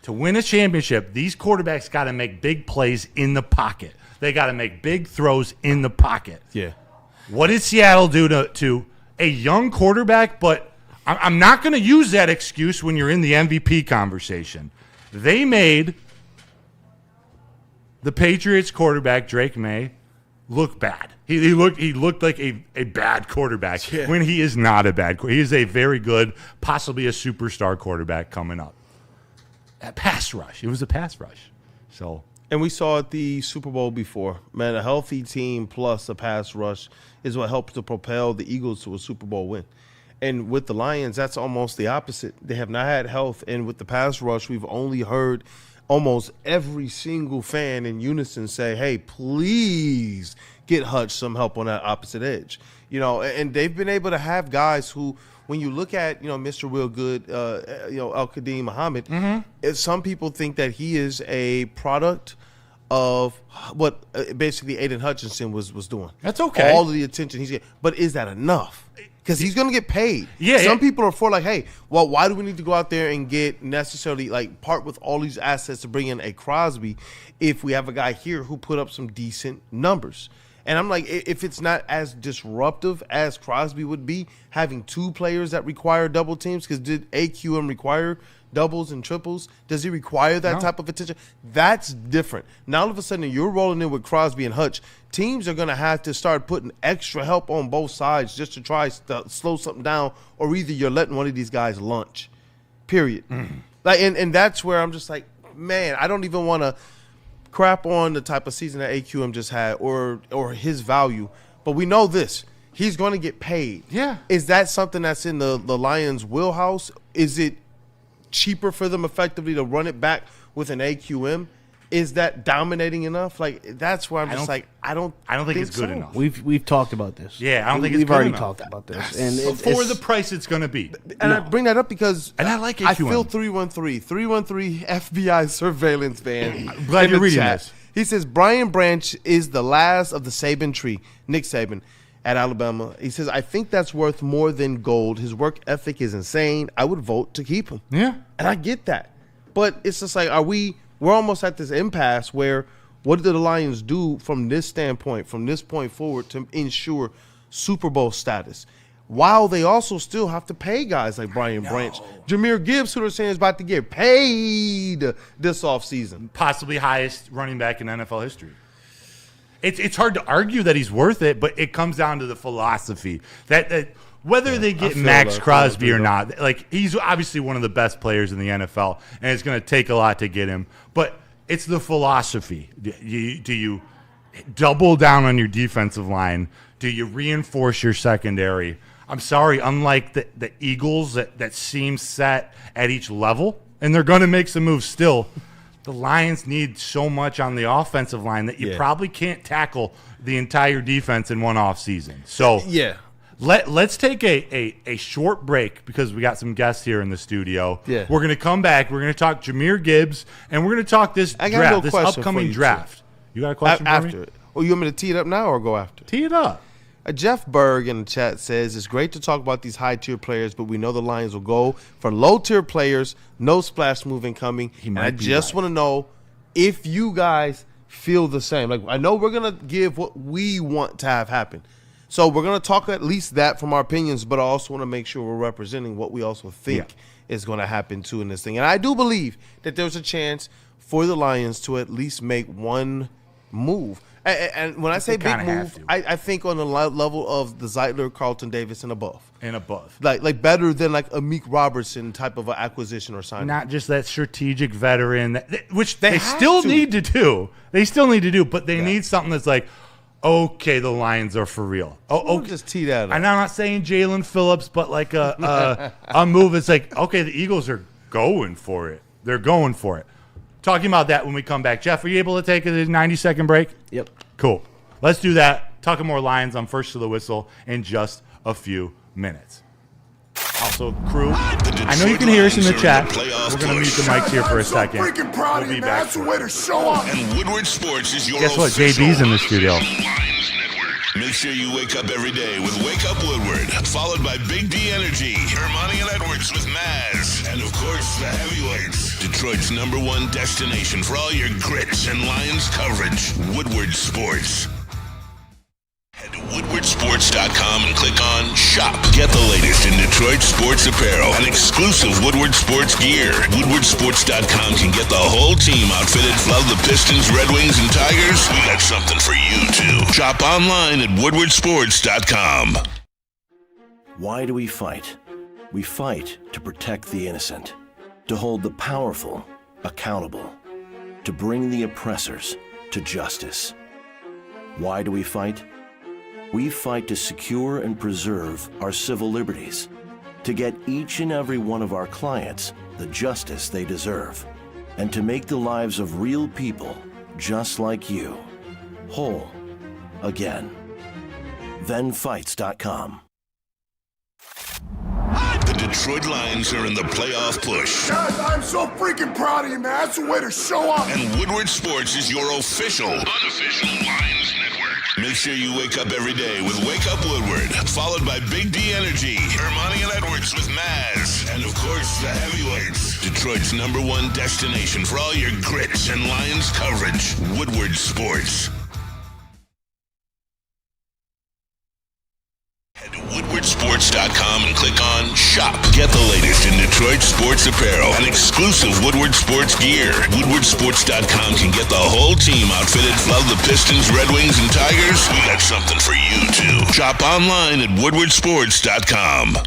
To win a championship, these quarterbacks got to make big plays in the pocket. They got to make big throws in the pocket. Yeah. What did Seattle do to a young quarterback? But I'm not going to use that excuse when you're in the MVP conversation. They made the Patriots quarterback, Drake May, look bad. He looked like a bad quarterback when he is not a bad quarterback. He is a very good, possibly a superstar quarterback coming up. A pass rush. It was a pass rush. And we saw at the Super Bowl before, man, a healthy team plus a pass rush is what helps to propel the Eagles to a Super Bowl win. And with the Lions, that's almost the opposite. They have not had health. And with the pass rush, we've only heard almost every single fan in unison say, hey, please get Hutch some help on that opposite edge. And they've been able to have guys who, when you look at, Mr. Real Good, Al-Qadim Muhammad, some people think that he is a product of what basically Aiden Hutchinson was doing. That's okay. All of the attention he's getting. But is that enough? Because he's going to get paid. Yeah. Some people are for hey, well, why do we need to go out there and get necessarily part with all these assets to bring in a Crosby if we have a guy here who put up some decent numbers? And I'm like, if it's not as disruptive as Crosby would be, having two players that require double teams, because did AQM require doubles and triples? Does he require that type of attention? That's different. Now, all of a sudden, you're rolling in with Crosby and Hutch. Teams are going to have to start putting extra help on both sides just to try to slow something down, or either you're letting one of these guys lunch, period. And that's where I'm just like, man, I don't even want to crap on the type of season that AQM just had or his value. But we know this. He's going to get paid. Yeah. Is that something that's in the Lions' wheelhouse? Is it cheaper for them effectively to run it back with an AQM? Is that dominating enough? That's where I'm just I don't think it's good enough. We've talked about this. Yeah, I don't think it's good We've already enough. talked about this. And for the price it's going to be. And I bring that up because I like AQM. I feel 313 FBI surveillance van. I'm glad you're reading this. He says Brian Branch is the last of the Saban tree, Nick Saban at Alabama. He says, I think that's worth more than gold. His work ethic is insane. I would vote to keep him. Yeah. And I get that. But it's just we're almost at this impasse where what did the Lions do from this standpoint, from this point forward, to ensure Super Bowl status? While they also still have to pay guys like Brian Branch. Jahmyr Gibbs, who they're saying is about to get paid this offseason. Possibly highest running back in NFL history. It's hard to argue that he's worth it, but it comes down to the philosophy that whether they get Max Crosby or not, he's obviously one of the best players in the NFL, and it's going to take a lot to get him. But it's the philosophy. Do you double down on your defensive line? Do you reinforce your secondary? I'm sorry, unlike the Eagles that seem set at each level, and they're going to make some moves still, the Lions need so much on the offensive line that you probably can't tackle the entire defense in one offseason. So let's take a short break because we got some guests here in the studio. Yeah. We're going to come back. We're going to talk Jahmyr Gibbs, and we're going to talk this draft, this upcoming draft. You got a question for after me? it? Oh, you want me to tee it up now or go after? Tee it up. Jeff Berg in the chat says, it's great to talk about these high-tier players, but we know the Lions will go for low-tier players, no splash moving coming. And I just want to know if you guys feel the same. I know we're going to give what we want to have happen. So we're going to talk at least that from our opinions, but I also want to make sure we're representing what we also think is going to happen, too, in this thing. And I do believe that there's a chance for the Lions to at least make one move. And when I say big move, I think on the level of the Zeitler, Carlton Davis, and above. And above. Like better than a Meek Robertson type of an acquisition or signing. Not just that strategic veteran, which they still need to do. They still need to do, but they need something that's okay, the Lions are for real. Oh, okay. Just tee that up. And I'm not saying Jalen Phillips, but a move. It's okay, the Eagles are going for it. They're going for it. Talking about that when we come back. Jeff, are you able to take a 90-second break? Yep. Cool. Let's do that. Talking more Lions on First to the Whistle in just a few minutes. Also, crew, I know you can hear us in the chat. We're going to mute the mics here for a second. We'll be back. And Woodward Sports is your Guess what? JB's in the studio. Make sure you wake up every day with Wake Up Woodward, followed by Big D Energy, Hermione and Edwards with Maz, and of course, the heavyweights. Detroit's #1 destination for all your grits and Lions coverage. Woodward Sports. Head to woodwardsports.com and click on Shop. Get the latest in Detroit sports apparel and exclusive Woodward Sports gear. Woodwardsports.com can get the whole team outfitted. Love the Pistons, Red Wings, and Tigers? We got something for you, too. Shop online at woodwardsports.com. Why do we fight? We fight to protect the innocent, to hold the powerful accountable, to bring the oppressors to justice. Why do we fight? We fight to secure and preserve our civil liberties, to get each and every one of our clients the justice they deserve, and to make the lives of real people just like you whole again. Thenfights.com. The Detroit Lions are in the playoff push. Guys, I'm so freaking proud of you, man. That's the way to show up. And Woodward Sports is your official, unofficial Lions network. Make sure you wake up every day with Wake Up Woodward, followed by Big D Energy, Hermione and Edwards with Maz, and of course, the heavyweights. Detroit's #1 destination for all your grits and Lions coverage. Woodward Sports. Head to woodwardsports.com and click on Shop. Get the latest in Detroit sports apparel and exclusive Woodward Sports gear. Woodwardsports.com can get the whole team outfitted. Love the Pistons, Red Wings, and Tigers? We got something for you, too. Shop online at woodwardsports.com.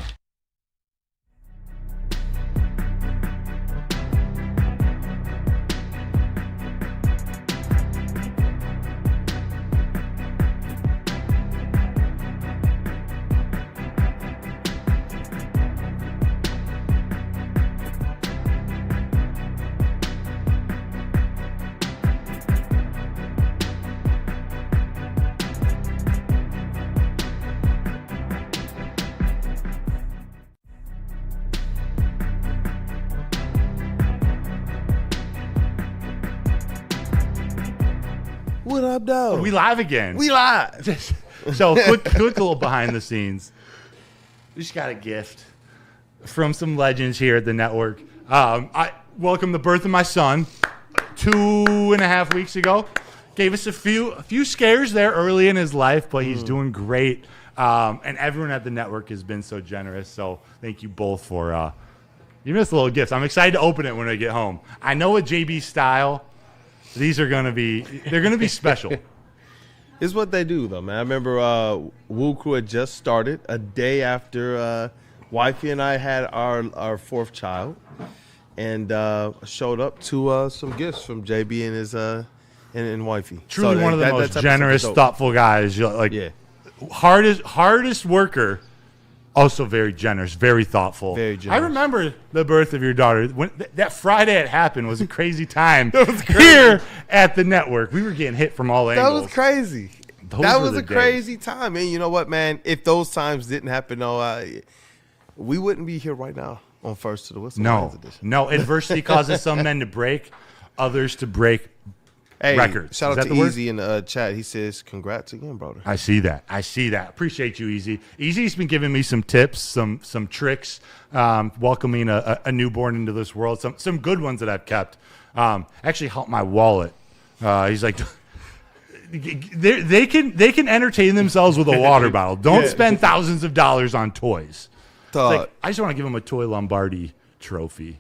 What up, though? We live again. We live. So quick little behind the scenes. We just got a gift from some legends here at the network. I welcome the birth of my son 2.5 weeks ago. Gave us a few scares there early in his life, but he's doing great. And everyone at the network has been so generous. So thank you both for giving us a little gift. I'm excited to open it when I get home. I know with JB's style, they're gonna be special. It's what they do, though, man. I remember Woo Crew had just started a day after Wifey and I had our fourth child, and showed up to some gifts from JB and his and Wifey. Truly So one of the most generous, thoughtful guys. Yeah. Hardest worker. Also very generous, very thoughtful. Very generous. I remember the birth of your daughter. When that Friday it happened was a crazy time here at the network. We were getting hit from all angles. That was crazy. Those That were was the a crazy time. And you know what, man? If those times didn't happen, we wouldn't be here right now on First to the Whistle. No. Adversity causes some men to break, others to break records. Shout Is out that to the word? Easy in the chat. He says, congrats again, brother. I see that. Appreciate you, Easy. Easy's been giving me some tips, some tricks, welcoming a newborn into this world. Some good ones that I've kept. Actually helped my wallet. He's like, they can entertain themselves with a water bottle. Don't spend thousands of dollars on toys. It's like, I just want to give him a toy Lombardi trophy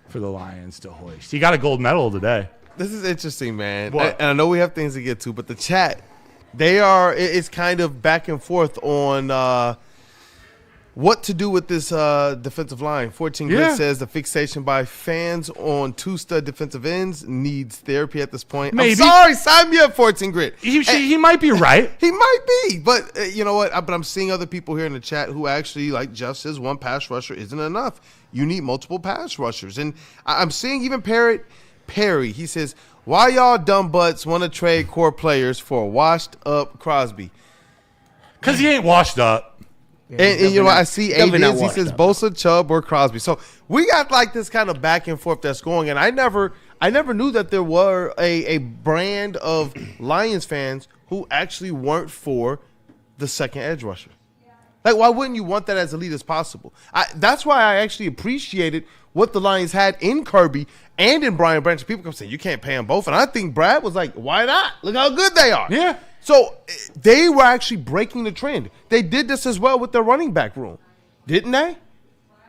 for the Lions to hoist. He got a gold medal today. This is interesting, man. What? And I know we have things to get to, but the chat, it's kind of back and forth on what to do with this defensive line. 14 Grit says the fixation by fans on two stud defensive ends needs therapy at this point. Maybe. I'm sorry, sign me up, 14 Grit. He might be right. He might be, but you know what? But I'm seeing other people here in the chat who actually, like Jeff says, one pass rusher isn't enough. You need multiple pass rushers. And I'm seeing even Perry, he says, why y'all dumb butts want to trade core players for a washed-up Crosby? Because he ain't washed up. And you know what? I see Aviz, he says up. Bosa, Chubb, or Crosby. So we got like this kind of back and forth that's going. And I never knew that there were a brand of Lions fans who actually weren't for the second edge rusher. Like, why wouldn't you want that as elite as possible? That's why I actually appreciated what the Lions had in Kirby and in Brian Branch. People come saying, you can't pay them both. And I think Brad was like, why not? Look how good they are. Yeah. So they were actually breaking the trend. They did this as well with their running back room, didn't they?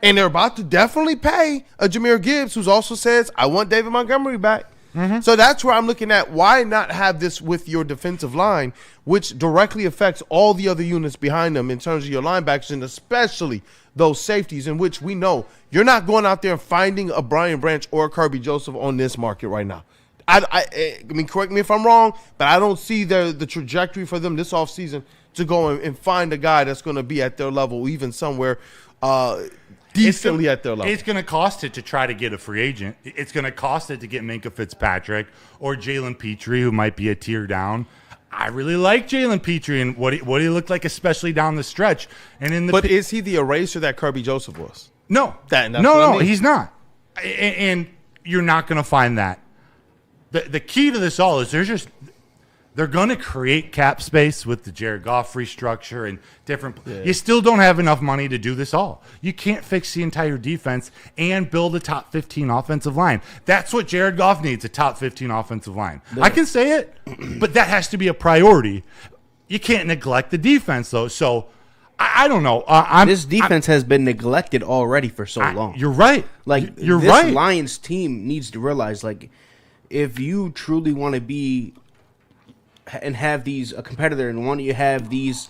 And they're about to definitely pay a Jahmyr Gibbs, who also says, I want David Montgomery back. Mm-hmm. So that's where I'm looking at. Why not have this with your defensive line, which directly affects all the other units behind them in terms of your linebackers and especially those safeties, in which we know you're not going out there and finding a Brian Branch or a Kirby Joseph on this market right now. I mean, correct me if I'm wrong, but I don't see the trajectory for them this offseason to go and find a guy that's going to be at their level, even somewhere decently at their level. It's going to cost it to try to get a free agent. It's going to cost it to get Minkah Fitzpatrick or Jalen Petrie, who might be a tier down. I really like Jalen Petrie and what he looked like, especially down the stretch. And but is he the eraser that Kirby Joseph was? No, he's not. And you're not going to find that. The key to this all is they're going to create cap space with the Jared Goff restructure and different. Yeah. You still don't have enough money to do this all. You can't fix the entire defense and build a top 15 offensive line. That's what Jared Goff needs, a top 15 offensive line. Yeah. I can say it, but that has to be a priority. You can't neglect the defense, though. So I don't know. This defense has been neglected already for so long. You're right. Like, you're this right. Lions team needs to realize, like, if you truly want to be and have these a competitor and want you have these,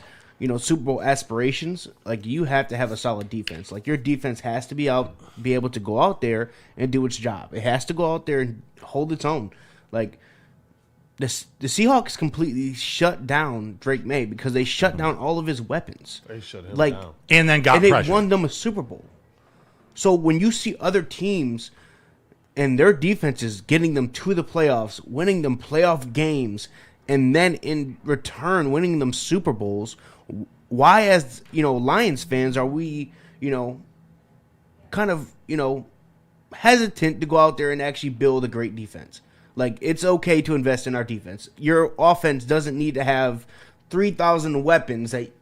Super Bowl aspirations, like, you have to have a solid defense. Like, your defense has to be able to go out there and do its job. It has to go out there and hold its own. Like, the Seahawks completely shut down Drake May because they shut down all of his weapons. They shut him down. And then got pressure. And they won them a Super Bowl. So when you see other teams and their defenses getting them to the playoffs, winning them playoff games, and then in return winning them Super Bowls, why, as Lions fans, are we kind of hesitant to go out there and actually build a great defense? Like, it's okay to invest in our defense. Your offense doesn't need to have 3,000 weapons that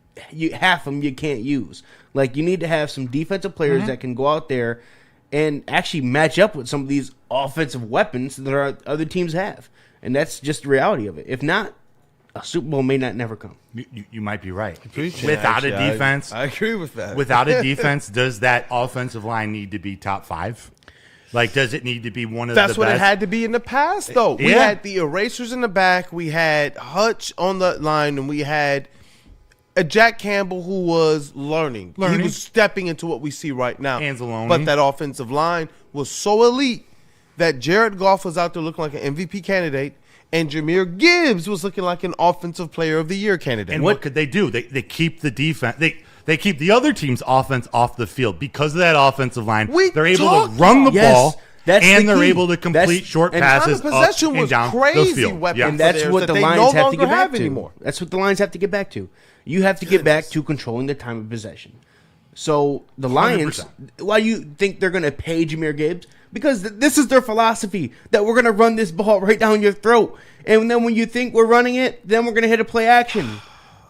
half of them you can't use. Like, you need to have some defensive players that can go out there and actually match up with some of these offensive weapons that our other teams have. And that's just the reality of it. If not, a Super Bowl may not never come. You might be right. Without a defense. I agree with that. Without a defense, does that offensive line need to be top 5? Like, does it need to be one of the best? That's what it had to be in the past, though. We had the erasers in the back. We had Hutch on the line, and we had a Jack Campbell who was learning. He was stepping into what we see right now. Anzalone. But that offensive line was so elite that Jared Goff was out there looking like an MVP candidate, and Jahmyr Gibbs was looking like an Offensive Player of the Year candidate. And what could they do? They keep the defense. They keep the other team's offense off the field because of that offensive line. They're able to run the ball, and they're able to complete short passes up and down the field. And that's what the Lions have to get back to. That's what the Lions have to get back to. You have to get back to controlling the time of possession. So the Lions, 100%. Why you think they're going to pay Jahmyr Gibbs? Because this is their philosophy, that we're going to run this ball right down your throat. And then when you think we're running it, then we're going to hit a play action.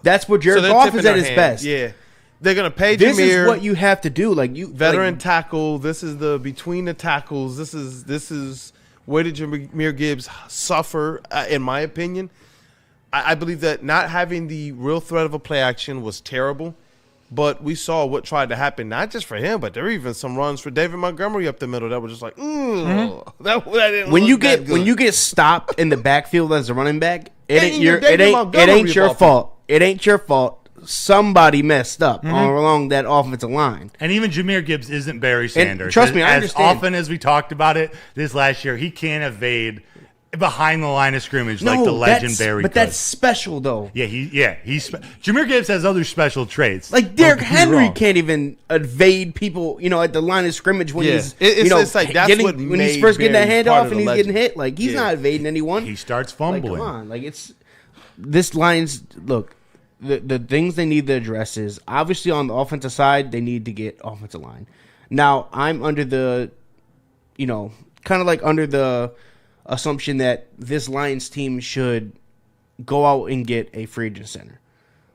That's where Jared Goff is at his best. Yeah. They're going to pay Jahmyr. This is what you have to do. Like, veteran tackle. This is the between the tackles. This is where did Jahmyr Gibbs suffer, in my opinion. I believe that not having the real threat of a play action was terrible. But we saw what tried to happen, not just for him, but there were even some runs for David Montgomery up the middle that were just like, that didn't when look that good. When you get stopped in the backfield as a running back, it ain't your fault. It ain't your fault. Somebody messed up along that offensive line. And even Jahmyr Gibbs isn't Barry Sanders. And trust me, I understand. As often as we talked about it this last year, he can't evade behind the line of scrimmage like the legend Barry But could. that's special, though. Jahmyr Gibbs has other special traits. Like Derrick Henry can't even evade people, at the line of scrimmage when he's, it's like that's when he's first getting that handoff and he's getting hit. Like, he's not evading anyone. He starts fumbling. Like, come on. Like, it's this Lions. Look, the things they need to address is obviously on the offensive side they need to get offensive line. Now I'm under the, kind of like under the assumption that this Lions team should go out and get a free agent center.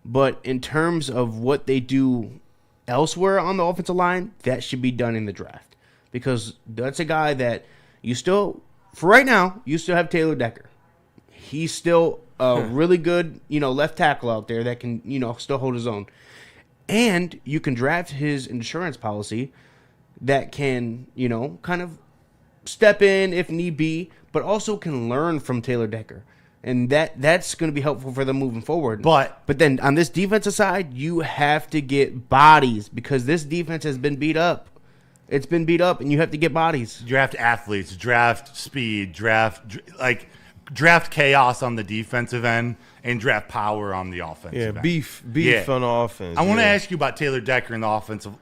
But in terms of what they do elsewhere on the offensive line, that should be done in the draft. Because that's a guy that you still, for right now, you still have Taylor Decker. He's still a really good, left tackle out there that can, still hold his own. And you can draft his insurance policy that can, kind of step in if need be, but also can learn from Taylor Decker. And that's going to be helpful for them moving forward. But then on this defensive side, you have to get bodies because this defense has been beat up. It's been beat up, and you have to get bodies. Draft athletes, draft speed, draft chaos on the defensive end, and draft power on the offensive end. Beef on offense. I want to ask you about Taylor Decker and the offensive.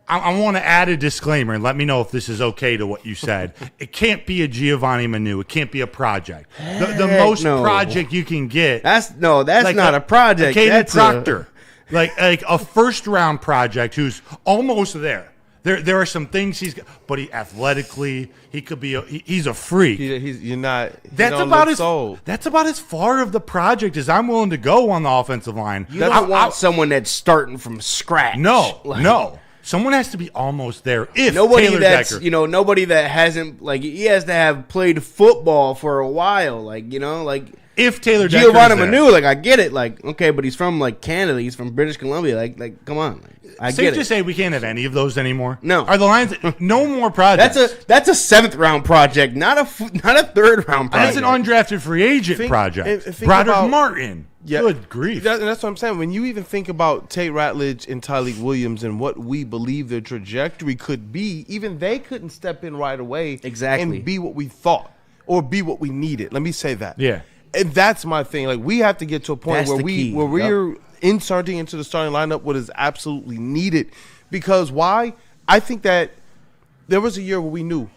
I want to add a disclaimer and let me know if this is okay to what you said. It can't be a Giovanni Manu. It can't be a project. The most project you can get. That's not a project. Caden Proctor. Like a first-round project who's almost there. There are some things he's got, but he athletically, he could be he's a freak. That's about as far of the project as I'm willing to go on the offensive line. You don't want someone that's starting from scratch. No. Someone has to be almost there. If nobody Taylor that's Decker, nobody that hasn't he has to have played football for a while. If Taylor Decker Giovanni Manu, I get it. Okay, but he's from Canada. He's from British Columbia. Come on. I safe get to it. say we can't have any of those anymore. No. Are the Lions no more projects? That's a 7th round project, not a 3rd round project. That's an undrafted free agent project. Broderick Martin. Yeah, good grief. That's what I'm saying. When you even think about Tate Ratledge and Tyleik Williams and what we believe their trajectory could be, even they couldn't step in right away and be what we thought or be what we needed. Let me say that. Yeah. And that's my thing. We have to get to a point where we're inserting into the starting lineup what is absolutely needed. Because why? I think that there was a year where we knew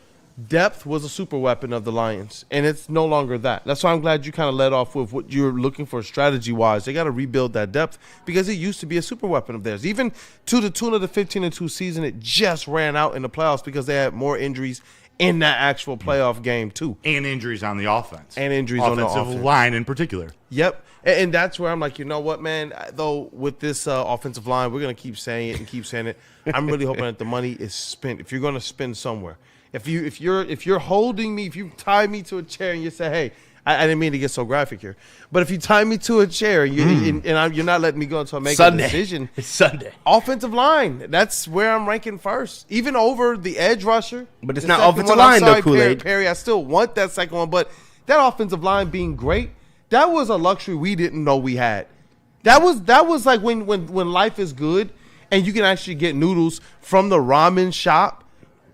depth was a super weapon of the Lions, and it's no longer that. That's why I'm glad you kind of led off with what you're looking for strategy-wise. They got to rebuild that depth because it used to be a super weapon of theirs. Even to the tune of the 15-2 season, it just ran out in the playoffs because they had more injuries in that actual playoff game too. And injuries on the offense. And injuries on the offensive line in particular. Yep. And that's where I'm like, you know what, man? Though with this offensive line, we're going to keep saying it and keep saying it. I'm really hoping that the money is spent. If you're going to spend somewhere. If you're holding me, if you tie me to a chair and you say, hey, I didn't mean to get so graphic here, but if you tie me to a chair and you're not letting me go until I make a decision. It's Sunday. Offensive line, that's where I'm ranking first, even over the edge rusher. But it's not offensive line though, Kool Aid. Perry, I still want that second one, but that offensive line being great, that was a luxury we didn't know we had. That was like when life is good and you can actually get noodles from the ramen shop.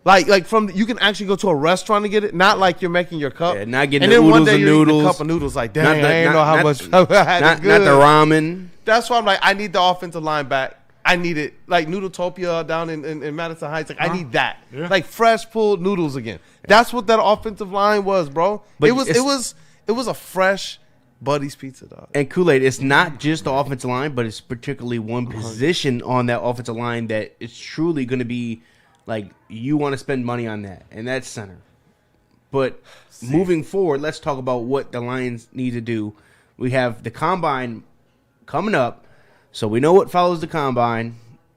You can actually go to a restaurant to get it, not like you're making your cup. Yeah, not getting and then the one oodles day and you're noodles. eating a cup of noodles like, dang, I didn't know how much I had not, it good. Not the ramen. That's why I'm like, I need the offensive line back. I need it. Like Noodletopia down in Madison Heights. I need that. Yeah. Like fresh pulled noodles again. That's what that offensive line was, bro. But it was a fresh Buddy's Pizza, dog. And Kool Aid, it's not just the offensive line, but it's particularly one position on that offensive line that is truly going to be you want to spend money on that, and that's center. But moving forward, let's talk about what the Lions need to do. We have the Combine coming up, so we know what follows the Combine.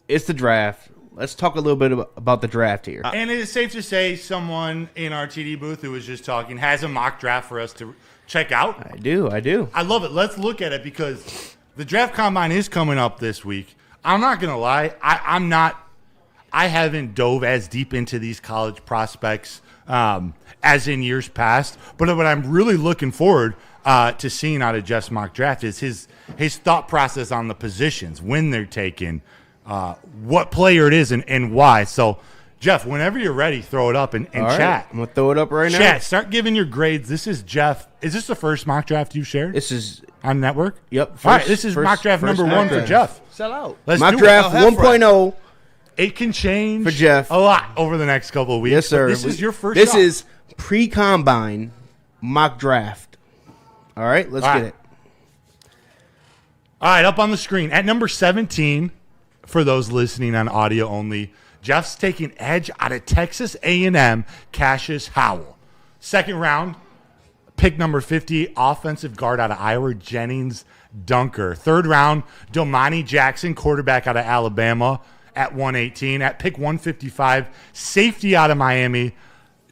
It's the draft. Let's talk a little bit about the draft here. And it is safe to say someone in our TD booth who was just talking has a mock draft for us to check out. I do. I love it. Let's look at it because the draft Combine is coming up this week. I'm not going to lie. I haven't dove as deep into these college prospects as in years past. But what I'm really looking forward to seeing out of Jeff's mock draft is his thought process on the positions, when they're taken, what player it is, and why. So, Jeff, whenever you're ready, throw it up and right, chat. I'm going to throw it up right now. Chat, start giving your grades. This is Jeff. Is this the first mock draft you've shared? This is on network? Yep. All right, this is mock draft number 1 for Jeff. Sell out. Let's mock draft 1.0. It can change for Jeff a lot over the next couple of weeks. Yes, sir. This is your first This shot. is pre-combine mock draft. All right, let's get it. All right, up on the screen. At number 17, for those listening on audio only, Jeff's taking edge out of Texas A&M, Cassius Howell. Second round, pick number 50, offensive guard out of Iowa, Jennings dunker. Third round, Domani Jackson, quarterback out of Alabama at 118. At pick 155, safety out of Miami,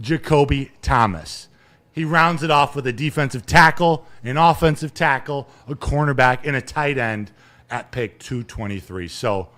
Jacoby Thomas. He rounds it off with a defensive tackle, an offensive tackle, a cornerback, and a tight end at pick 223. So,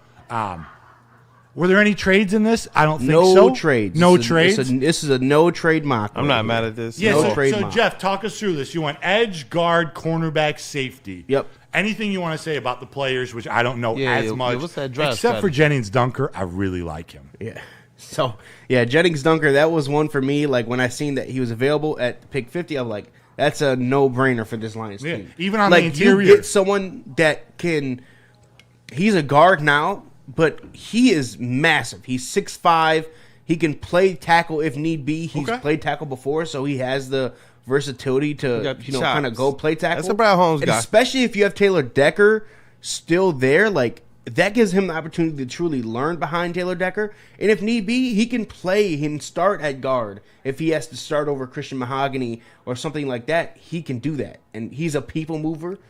were there any trades in this? I don't think so. No trades. No trades? This is a no-trade mock. I'm not mad at this. Yeah, No trade so mock. Jeff, talk us through this. You want edge, guard, cornerback, safety. Yep. Anything you want to say about the players, which I don't know as much, what's that draft except for strategy? Jennings Dunker, I really like him. Yeah. So, yeah, Jennings Dunker, that was one for me. Like, when I seen that he was available at pick 50, I'm like, that's a no-brainer for this Lions Yeah, team. even on like, the interior. you get someone that can – he's a guard now, but he is massive. He's 6'5". He can play tackle if need be. He's played tackle before, so he has the versatility to, kind of go play tackle. That's a Brad Holmes And guy. especially if you have Taylor Decker still there, like, that gives him the opportunity to truly learn behind Taylor Decker. And if need be, he can play and start at guard. If he has to start over Christian Mahogany or something like that, he can do that. And he's a people mover.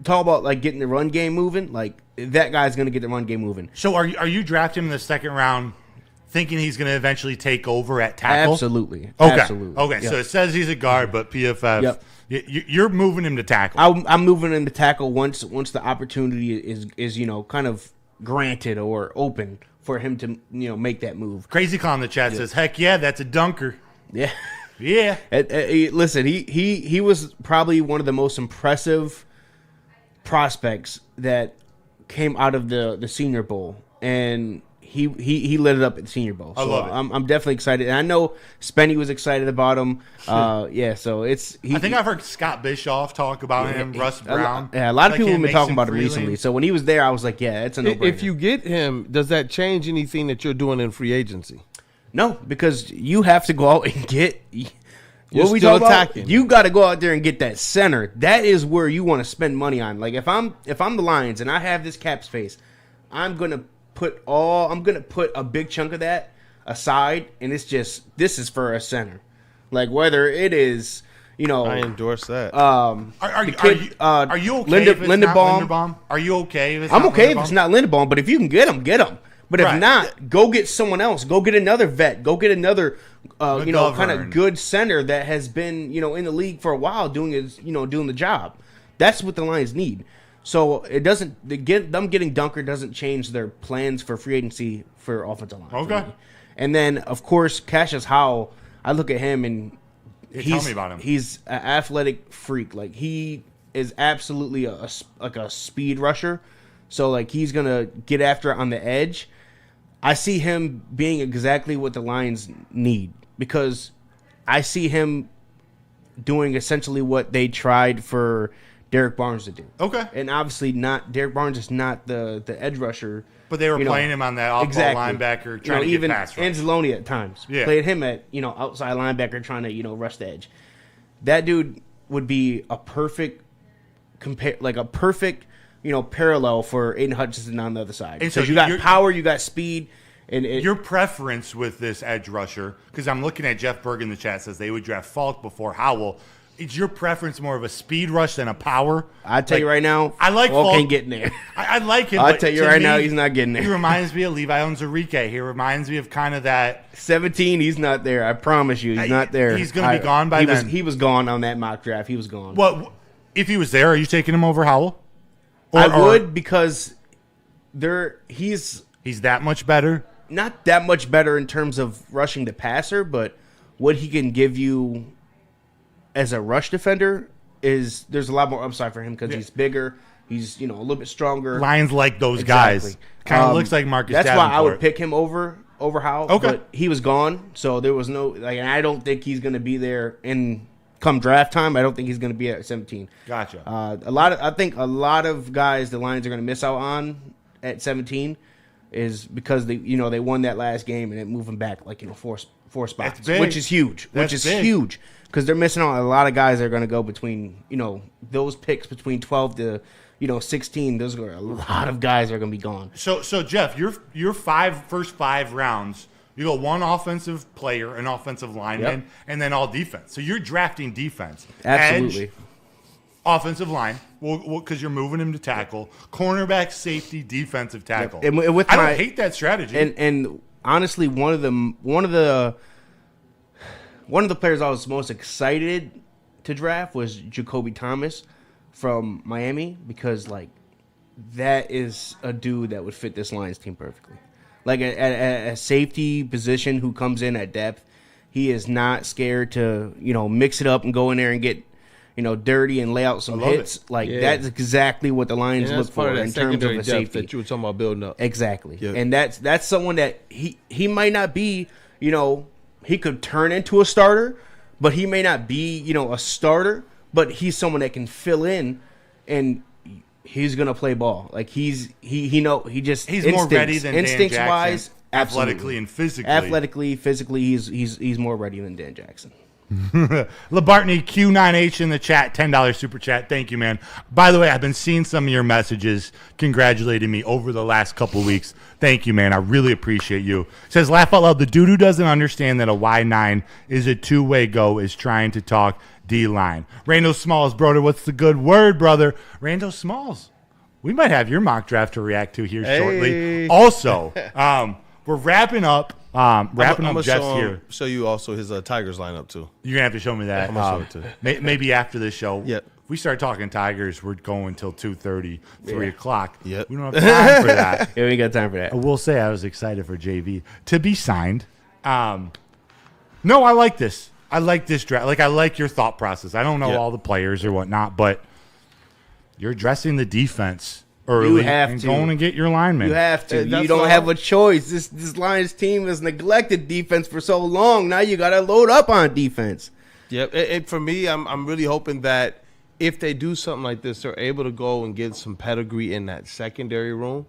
Talk about, like, getting the run game moving. Like, that guy's going to get the run game moving. So are you drafting him in the second round thinking he's going to eventually take over at tackle? Absolutely. Okay. Absolutely. Okay, Yep. so it says he's a guard, but PFF, Yep. you're moving him to tackle. I'm moving him to tackle once the opportunity is kind of granted or open for him to make that move. Crazy Clown in the chat says, heck yeah, that's a dunker. Yeah. Yeah. Listen, he was probably one of the most impressive prospects that came out of the Senior Bowl, and he lit it up at the Senior Bowl. So I love it. I'm definitely excited, and I know Spenny was excited about him. Yeah, so it's. I think I've heard Scott Bischoff talk about him, Russ Brown. A lot of Like people it have been makes talking him about him freely. recently. So when he was there, I was like, yeah, it's a no-brainer. If you get him, does that change anything that you're doing in free agency? No, because you have to go out and get. You're What we still talk about? attacking. You got to go out there and get that center. That is where you want to spend money on. Like if I'm the Lions and I have this cap space, I'm gonna put a big chunk of that aside, and it's just this is for a center. Like whether it is I endorse that. Are you okay if it's not Linderbaum? Are you okay if it's I'm not okay if Linderbaum? it's not Linderbaum, but if you can get him, get him. But if Right. not, go get someone else. Go get another vet. Go get another, kind McGovern. of good center that has been, in the league for a while doing the job. That's what the Lions need. So it doesn't them getting Dunker doesn't change their plans for free agency for offensive line. Okay. For me. And then of course Cassius Howell. I look at him and tell me about him. He's an athletic freak. Like he is absolutely a speed rusher. So like he's gonna get after it on the edge. I see him being exactly what the Lions need because I see him doing essentially what they tried for Derek Barnes to do. Okay. And obviously Derek Barnes is not the edge rusher. But they were playing him on that off-ball linebacker trying to even get pass rush. Anzalone at times played him at outside linebacker trying to rush the edge. That dude would be a perfect parallel for Aiden Hutchinson on the other side. And so Because you got power, you got speed, and your preference with this edge rusher, because I'm looking at Jeff Berg in the chat says they would draft Falk before Howell. Is your preference more of a speed rush than a power? I tell you right now, I like Falk Falk. ain't getting there. I like him. I'll but tell you to right me, now, he's not getting there. He reminds me of Levi Onwuzurike. He reminds me of kind of that. 17, he's not there. I promise you, he's not there. He's gonna be gone by then. He was gone on that mock draft. He was gone. What if he was there? Are you taking him over Howell? I would because he's that much better. Not that much better in terms of rushing the passer, but what he can give you as a rush defender there's a lot more upside for him because he's bigger, he's a little bit stronger. Lions like those guys. Kind of looks like Marcus. That's Davenport. why I would pick him over Howell. Okay. But he was gone, so there was no and I don't think he's going to be there in come draft time. I don't think he's going to be at 17. Gotcha. I think a lot of guys the Lions are going to miss out on at 17 is because they won that last game and it moved them back four spots, which is huge. Huge because they're missing out on a lot of guys that are going to go between those picks between 12 to 16. Those are a lot of guys that are going to be gone. So Jeff, your first five rounds, you go one offensive player, an offensive lineman, and then all defense. So you're drafting defense. Absolutely. Edge, offensive line, because you're moving him to tackle, cornerback, safety, defensive tackle. And with I don't hate that strategy. And honestly, one of the players I was most excited to draft was Jacoby Thomas from Miami, because like that is a dude that would fit this Lions team perfectly. Like a safety position who comes in at depth. He is not scared to, mix it up and go in there and get, dirty and lay out some hits. That's exactly what the Lions look for in terms of a safety that you were talking about building up. Exactly. Yep. And that's someone that he might not be, he could turn into a starter, but he may not be, a starter, but he's someone that can fill in and he's gonna play ball. Like he's more ready than Dan instincts Jackson, wise, athletically and physically. Athletically, physically, he's more ready than Dan Jackson. Labartney Q9H in the chat, $10 super chat. Thank you, man. By the way, I've been seeing some of your messages congratulating me over the last couple weeks. Thank you, man. I really appreciate you. Says, laugh out loud. The dude who doesn't understand that a Y9 is a two-way go is trying to talk D-line. Randall Smalls, brother, what's the good word, brother? Randall Smalls, we might have your mock draft to react to here shortly. Also, we're wrapping up. Jeff's here. Show you also his Tigers lineup too. You're gonna have to show me that. I'm gonna show it too. Maybe after this show. Yep. If we start talking Tigers, we're going till 2:30, 3 o'clock. Yep. We don't have time for that. Yeah, we ain't got time for that. I will say I was excited for JV to be signed. No, I like this. I like this draft. Like, I like your thought process. I don't know all the players or whatnot, but you're addressing the defense early and going to get your linemen. You have to. You don't have a choice. This Lions team has neglected defense for so long. Now you got to load up on defense. Yep. For me, I'm really hoping that if they do something like this, they're able to go and get some pedigree in that secondary room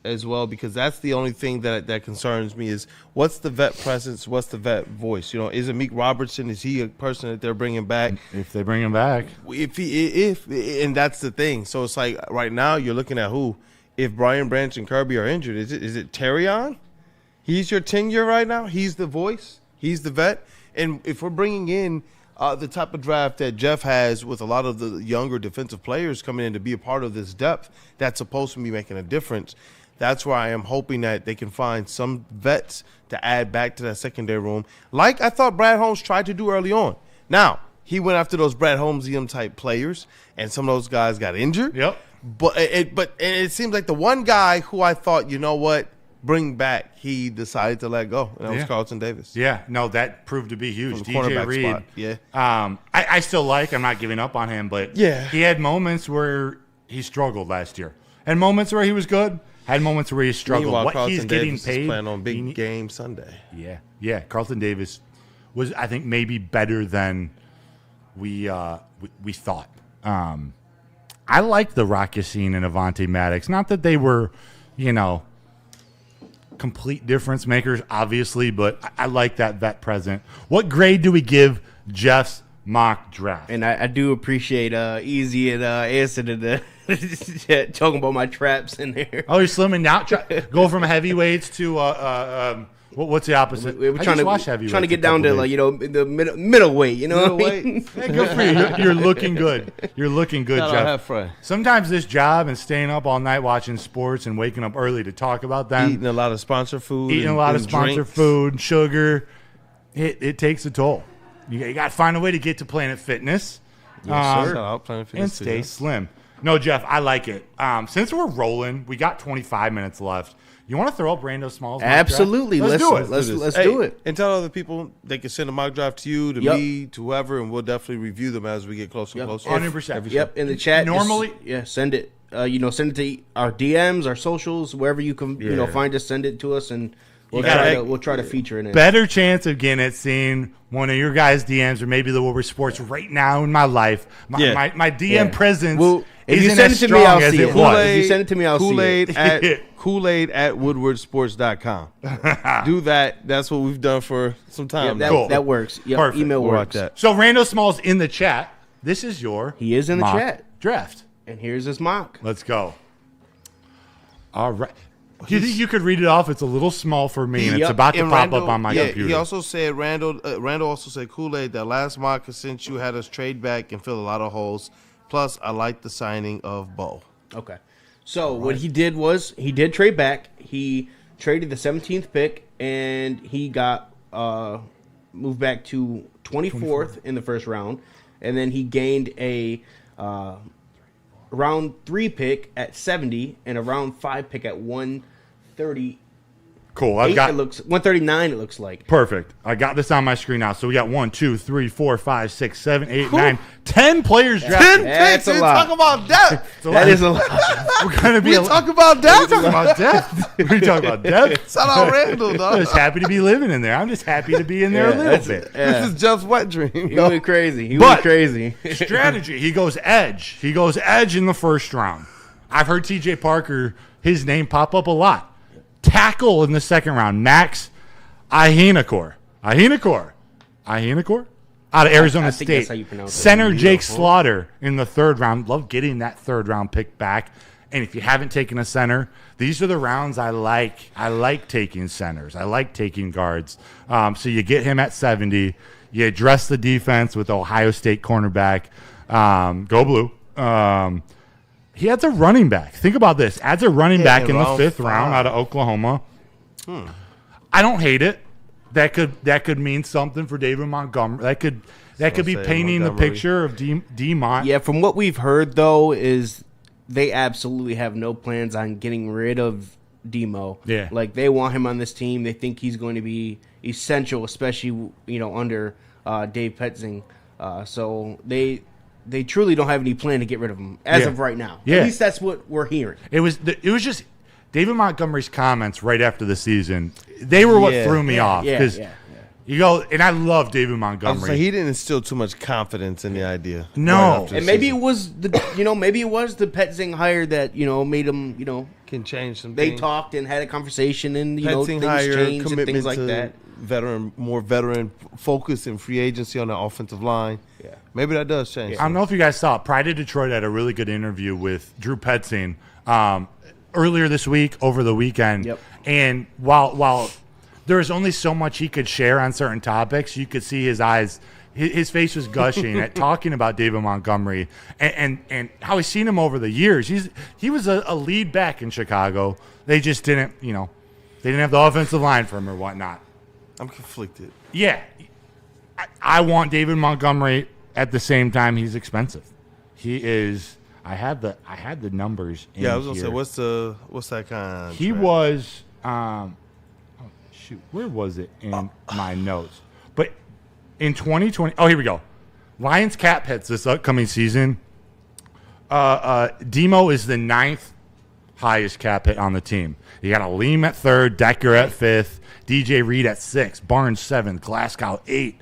as well, because that's the only thing that concerns me is what's the vet presence, what's the vet voice? Is it Meek Robertson? Is he a person that they're bringing back? If they bring him back. And that's the thing. So it's like right now you're looking at who? If Brian Branch and Kirby are injured, is it Terrion? He's your 10-year right now? He's the voice? He's the vet? And if we're bringing in the type of draft that Jeff has with a lot of the younger defensive players coming in to be a part of this depth that's supposed to be making a difference, that's where I am hoping that they can find some vets to add back to that secondary room, like I thought Brad Holmes tried to do early on. Now, he went after those Brad Holmesium type players, and some of those guys got injured. Yep. But it seems like the one guy who I thought, bring back, he decided to let go, and that was Carlton Davis. Yeah, no, that proved to be huge. From the DJ cornerback Reed. spot. Yeah. I still I'm not giving up on him, but he had moments where he struggled last year, and moments where he was good. Had moments where he struggled. Meanwhile, what Carlton he's Davis getting paid. is playing on big game Sunday. Yeah. Carlton Davis was, I think, maybe better than we thought. I like the Rock Yassin and Avonte Maddox. Not that they were, complete difference makers, obviously, but I like that vet present. What grade do we give Jeff's mock draft? And I do appreciate Easy and answering the talking about my traps in there. Oh, you're slimming down. Go from heavyweights to what's the opposite? We're trying to get down to the middleweight. Middleweight. Hey, good for you. You're looking good. You're looking good, Jeff. Have fun. Sometimes this job and staying up all night watching sports and waking up early to talk about them, Eating a lot of sponsor food, sponsor food, sugar, it takes a toll. You got to find a way to get to Planet Fitness. Yes, sir. Shout out Planet Fitness and stay slim. No, Jeff, I like it. Since we're rolling, we got 25 minutes left. You want to throw up Randall Smalls? Absolutely. Let's do it. Let's do it. And tell other people they can send a mock draft to you, to me, to whoever, and we'll definitely review them as we get closer and closer. 100%. Yep. In the chat. Normally, send it. Send it to our DMs, our socials, wherever you can. Find us. Send it to us, and we'll try to feature it. Better chance of getting it seen one of your guys' DMs or maybe the Woodward Sports right now in my life. My DM presence. If you send it to me, I'll see it. If you send it to me, I'll see it. Kool Aid at woodwardsports.com. Do that. That's what we've done for some time. That works. Yep. Perfect. Email works. So Randall Smalls in the chat. This is your He is in the chat. Draft. And here's his mock. Let's go. All right. Do you think you could read it off? It's a little small for me, and it's about to pop up on my computer. He also said, Randall also said, Kool Aid, that last mock since you had us trade back and fill a lot of holes. Plus, I like the signing of Bo. Okay. So what he did was he did trade back. He traded the 17th pick, and he got moved back to 24th in the first round, and then he gained a round 3 pick at 70 and a round 5 pick at 130. Cool. I've got 139. It looks like perfect. I got this on my screen now. So we got 1, 2, 3, 4, 5, 6, 7, 8, 9, 10 players drafted. 10 picks. We talk about depth. that is a lot. We're gonna be. We talk about depth. Talk about depth. We talk about depth. Shout out Randall, I'm dog. just happy to be living in there. I'm just happy to be in there a little bit. This is Jeff's wet dream. He went crazy. He went crazy. Strategy. He goes edge. He goes edge in the first round. I've heard TJ Parker, his name pop up a lot. Tackle in the second round. Max Ahinakor. Out of Arizona I State. think that's how you pronounce it. Center Jake Slaughter in the third round. Love getting that third round pick back. And if you haven't taken a center, these are the rounds I like. I like taking centers. I like taking guards. So you get him at 70. You address the defense with Ohio State cornerback. Go Blue. He adds a running back. Think about this. Adds a running back in the 5th round out of Oklahoma. I don't hate it. That could mean something for David Montgomery. That could be painting the picture of D-Mont. Yeah, from what we've heard, though, is they absolutely have no plans on getting rid of Demo. Yeah. Like, they want him on this team. They think he's going to be essential, especially, under Dave Petzing. So they truly don't have any plan to get rid of him as of right now. Yeah. At least that's what we're hearing. It was just David Montgomery's comments right after the season. They were what threw me off because you go, and I love David Montgomery. So he didn't instill too much confidence in the idea. No, and maybe it was the Petzing hire that made him can change some. They talked and had a conversation, and Petzing things hire, changed and commitment things like to that. more veteran focus and free agency on the offensive line. Yeah. Maybe that does change. I don't know if you guys saw it. Pride of Detroit had a really good interview with Drew Petzing earlier this week, over the weekend. Yep. And while there was only so much he could share on certain topics, you could see his eyes, his face was gushing at talking about David Montgomery and how he's seen him over the years. He was a lead back in Chicago. They just didn't, they didn't have the offensive line for him or whatnot. I'm conflicted. Yeah. I want David Montgomery. At the same time, he's expensive. He is. I had the numbers. I was gonna say, what's that kind? He was. Where was it in my notes? But in 2020, here we go. Lions cap hits this upcoming season. Demo is the 9th highest cap hit on the team. You got Aleem at 3rd, Decker at 5th, DJ Reed at 6th, Barnes 7th, Glasgow 8th,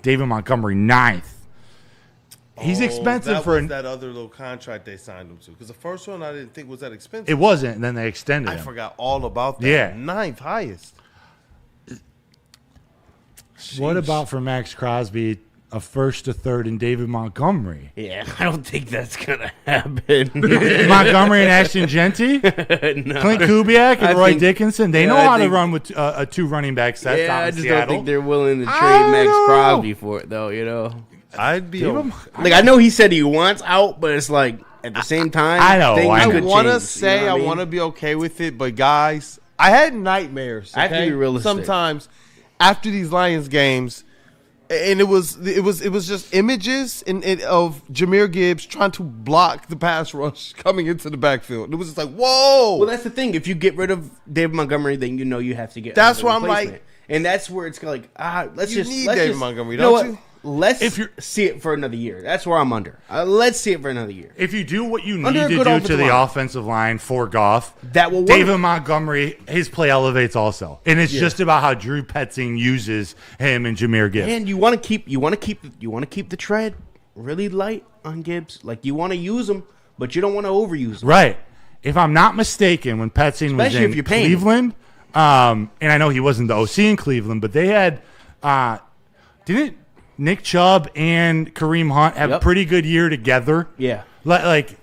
David Montgomery 9th. He's expensive for that other little contract they signed him to. Because the first one I didn't think was that expensive. It wasn't, and then they extended him. I forgot all about that. Yeah. 9th highest. What about for Max Crosby, a 1st to 3rd, and David Montgomery? Yeah, I don't think that's gonna happen. Montgomery and Ashton Genty, No. Clint Kubiak and Roy Dickinson. They know how to run with a 2 running back set. Yeah, I in just Seattle. don't think they're willing to trade Max Crosby for it, though. I'd be. I know he said he wants out, but it's like at the same time, I know. things I I could want to change, say what I mean? want to be okay with it, but guys, I had nightmares. I have to okay? be realistic. Sometimes after these Lions games, and it was just images of Jahmyr Gibbs trying to block the pass rush coming into the backfield. It was just like, whoa. Well, that's the thing. If you get rid of David Montgomery, then you have to get. That's another where I'm like- replacement. And that's where it's like, let's You just need let's David just- Montgomery, you know don't what? you? Let's If you're- see it for another year. That's where I'm under. Let's see it for another year. If you do what you Under need a to good do to offensive the line. offensive line for Goff, That will work. David Montgomery, his play elevates also, and it's just about how Drew Petzing uses him and Jahmyr Gibbs. And you want to keep the tread really light on Gibbs. Like you want to use him, but you don't want to overuse him. Right. If I'm not mistaken, when Petzing was Especially in if you're paying him. Cleveland, and I know he wasn't the OC in Cleveland, but they had didn't Nick Chubb and Kareem Hunt have a Yep. pretty good year together? Yeah. Like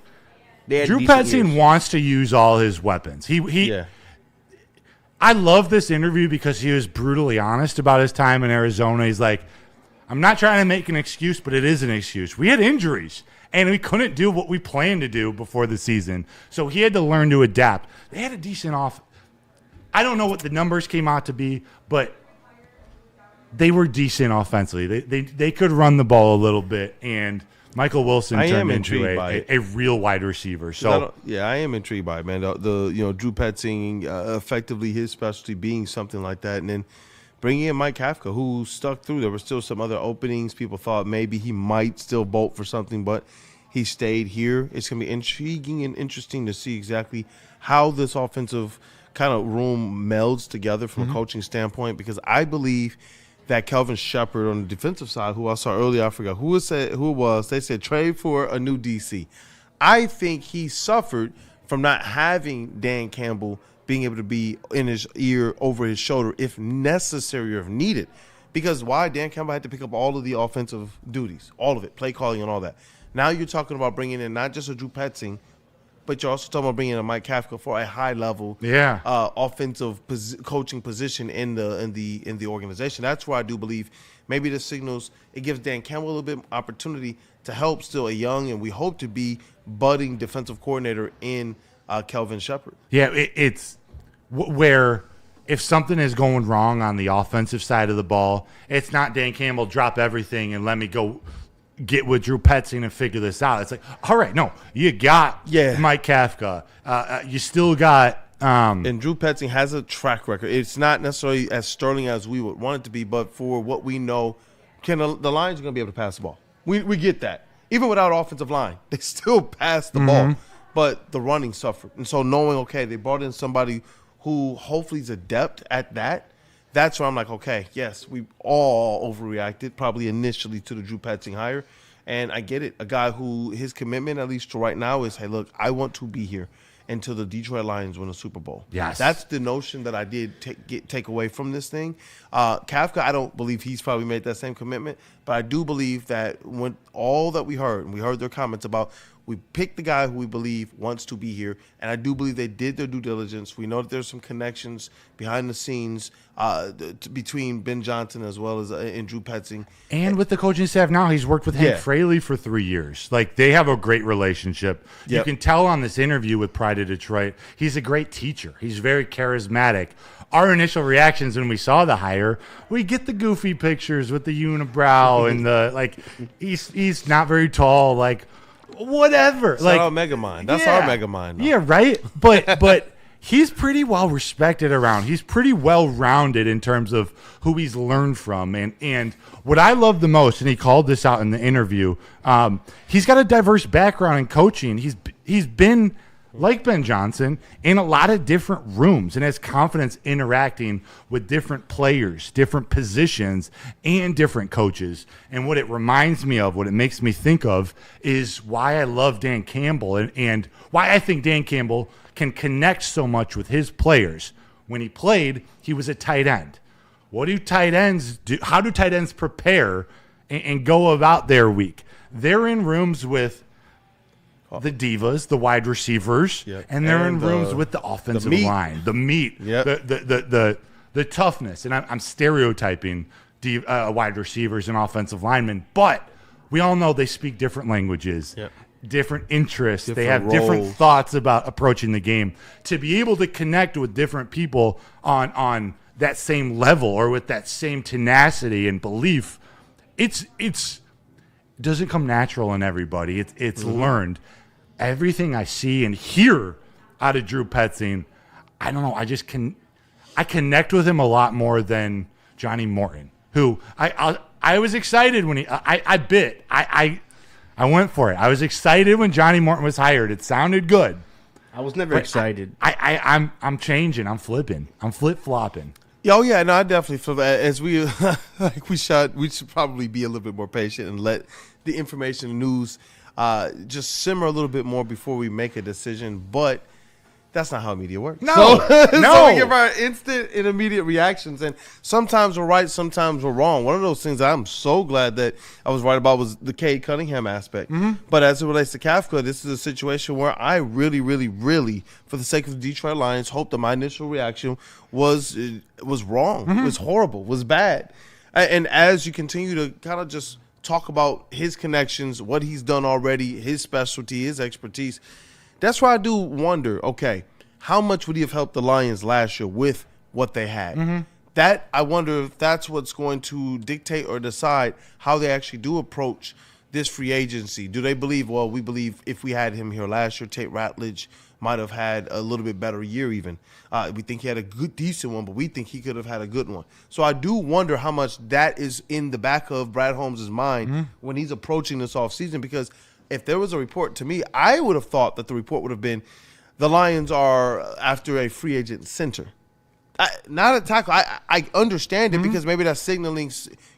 They had Drew decent Petzing years. wants to use all his weapons. Yeah. I love this interview because he was brutally honest about his time in Arizona. He's like, I'm not trying to make an excuse, but it is an excuse. We had injuries, and we couldn't do what we planned to do before the season. So he had to learn to adapt. They had a decent off. I don't know what the numbers came out to be, but they were decent offensively. They could run the ball a little bit, and Michael Wilson turned into a real wide receiver. So I am intrigued by it, man. The Drew Petzing, effectively his specialty being something like that, and then bringing in Mike Kafka, who stuck through. There were still some other openings. People thought maybe he might still bolt for something, but he stayed here. It's going to be intriguing and interesting to see exactly how this offensive kind of room melds together from a coaching standpoint, because I believe that Kelvin Shepard on the defensive side, who I saw earlier, I forgot who it was, they said trade for a new DC. I think he suffered from not having Dan Campbell being able to be in his ear, over his shoulder, if necessary or if needed. Because why? Dan Campbell had to pick up all of the offensive duties, all of it, play calling and all that. Now you're talking about bringing in not just a Drew Petzing, but you're also talking about bringing in Mike Kafka for a high level, offensive coaching position in the organization. That's where I do believe maybe the signals, it gives Dan Campbell a little bit opportunity to help still a young and we hope to be budding defensive coordinator in Kelvin Shepard. Yeah, it's where if something is going wrong on the offensive side of the ball, it's not Dan Campbell drop everything and let me go get with Drew Petzing and figure this out. It's like, all right, no, you got Mike Kafka. You still got and Drew Petzing has a track record. It's not necessarily as sterling as we would want it to be, but for what we know, the Lions are going to be able to pass the ball. We get that. Even without offensive line, they still pass the ball, but the running suffered. And so knowing, okay, they brought in somebody who hopefully is adept at that, that's where I'm like, okay, yes, we all overreacted probably initially to the Drew Petzing hire, and I get it. A guy who his commitment, at least to right now, is, hey, look, I want to be here until the Detroit Lions win a Super Bowl. Yes. That's the notion that I did take away from this thing. Kafka, I don't believe he's probably made that same commitment, but I do believe that when all that we heard, and we heard their comments about, we picked the guy who we believe wants to be here, and I do believe they did their due diligence. We know that there's some connections behind the scenes between Ben Johnson as well as and Drew Petzing. And with the coaching staff now, he's worked with Hank Fraley for 3 years. Like, they have a great relationship. Yep. You can tell on this interview with Pride of Detroit, he's a great teacher. He's very charismatic. Our initial reactions when we saw the hire, we get the goofy pictures with the unibrow and the, like, he's not very tall, like, whatever. It's like our Megamind. That's our Megamind. Yeah, right. But he's pretty well respected around. He's pretty well rounded in terms of who he's learned from. And what I love the most, and he called this out in the interview, he's got a diverse background in coaching. He's been, like Ben Johnson, in a lot of different rooms and has confidence interacting with different players, different positions, and different coaches. And what it reminds me of, what it makes me think of, is why I love Dan Campbell and why I think Dan Campbell can connect so much with his players. When he played, he was a tight end. What do tight ends do? How do tight ends prepare and go about their week? They're in rooms with the divas, the wide receivers, and they're in rooms with the offensive line, the meat, the toughness. And I'm stereotyping wide receivers and offensive linemen, but we all know they speak different languages, different interests. They have different thoughts about approaching the game. To be able to connect with different people on that same level or with that same tenacity and belief, it's doesn't come natural in everybody. It's learned. Everything I see and hear out of Drew Petzing, I don't know. I connect with him a lot more than Johnny Morton, who I was excited when I went for it. I was excited when Johnny Morton was hired. It sounded good. I was never excited. I'm changing. I'm flipping. I'm flip-flopping. Oh yeah, no, I definitely feel that. As we we should probably be a little bit more patient and let the information and news just simmer a little bit more before we make a decision. But that's not how media works. No. So we give our instant and immediate reactions, and sometimes we're right, sometimes we're wrong. One of those things I'm so glad that I was right about was the Cade Cunningham aspect. But as it relates to Kafka, this is a situation where I really, really, really, for the sake of the Detroit Lions, hope that my initial reaction was wrong, was horrible, was bad. And as you continue to kind of just talk about his connections, what he's done already, his specialty, his expertise. That's why I do wonder, okay, how much would he have helped the Lions last year with what they had? Mm-hmm. That, I wonder if that's what's going to dictate or decide how they actually do approach this free agency. Do they believe, well, we believe if we had him here last year, Tate Ratledge might have had a little bit better year even. We think he had a good, decent one, but we think he could have had a good one. So I do wonder how much that is in the back of Brad Holmes' mind when he's approaching this offseason, because if there was a report to me, I would have thought that the report would have been the Lions are after a free agent center. Not a tackle. I understand it because maybe that's signaling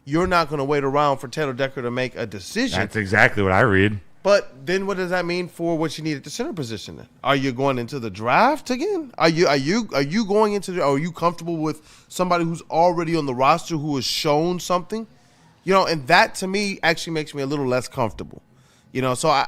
you're not going to wait around for Taylor Decker to make a decision. That's exactly what I read. But then what does that mean for what you need at the center position then? Are you going into the draft again? Are you going into the, are you comfortable with somebody who's already on the roster who has shown something? You know, and that to me actually makes me a little less comfortable. You know, so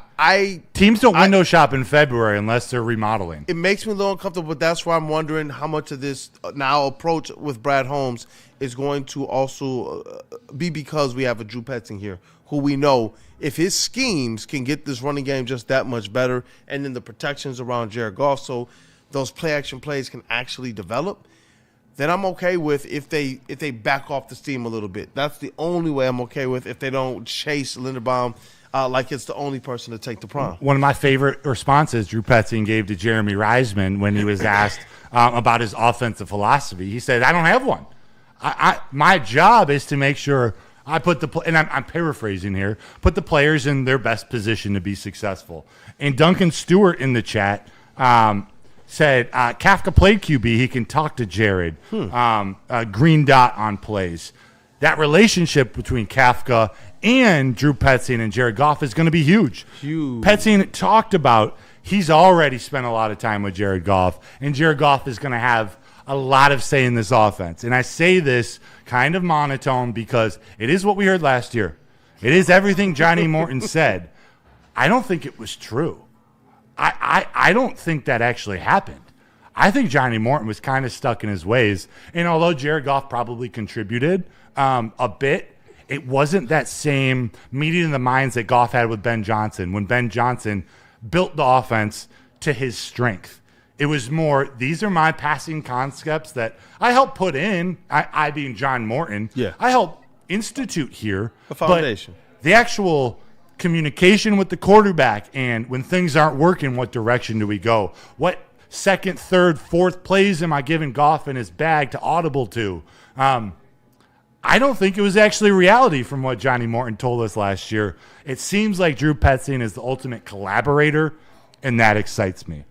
teams don't window shop in February unless they're remodeling. It makes me a little uncomfortable, but that's why I'm wondering how much of this now approach with Brad Holmes is going to also be because we have a Drew Petzing here, who we know if his schemes can get this running game just that much better, and then the protections around Jared Goff, so those play-action plays can actually develop, then I'm okay with if they back off the steam a little bit. That's the only way I'm okay with if they don't chase Linderbaum like it's the only person to take the prom. One of my favorite responses Drew Petzing gave to Jeremy Reisman when he was asked about his offensive philosophy, he said, I don't have one. My job is to make sure I put and I'm paraphrasing here, put the players in their best position to be successful. And Duncan Stewart in the chat said, Kafka played QB. He can talk to Jared. Green dot on plays. That relationship between Kafka and Drew Petzing and Jared Goff is going to be huge. Petzing talked about he's already spent a lot of time with Jared Goff, and Jared Goff is going to have a lot of say in this offense. And I say this kind of monotone because it is what we heard last year. It is everything Johnny Morton said. I don't think it was true. I don't think that actually happened. I think Johnny Morton was kind of stuck in his ways. And although Jared Goff probably contributed a bit, it wasn't that same meeting in the minds that Goff had with Ben Johnson when Ben Johnson built the offense to his strength. It was more, these are my passing concepts that I helped put in, I being John Morton. Yeah. I helped institute here. A foundation. But the actual communication with the quarterback and when things aren't working, what direction do we go? What second, third, fourth plays am I giving Goff in his bag to audible to? I don't think it was actually reality from what Johnny Morton told us last year. It seems like Drew Petzing is the ultimate collaborator, and that excites me.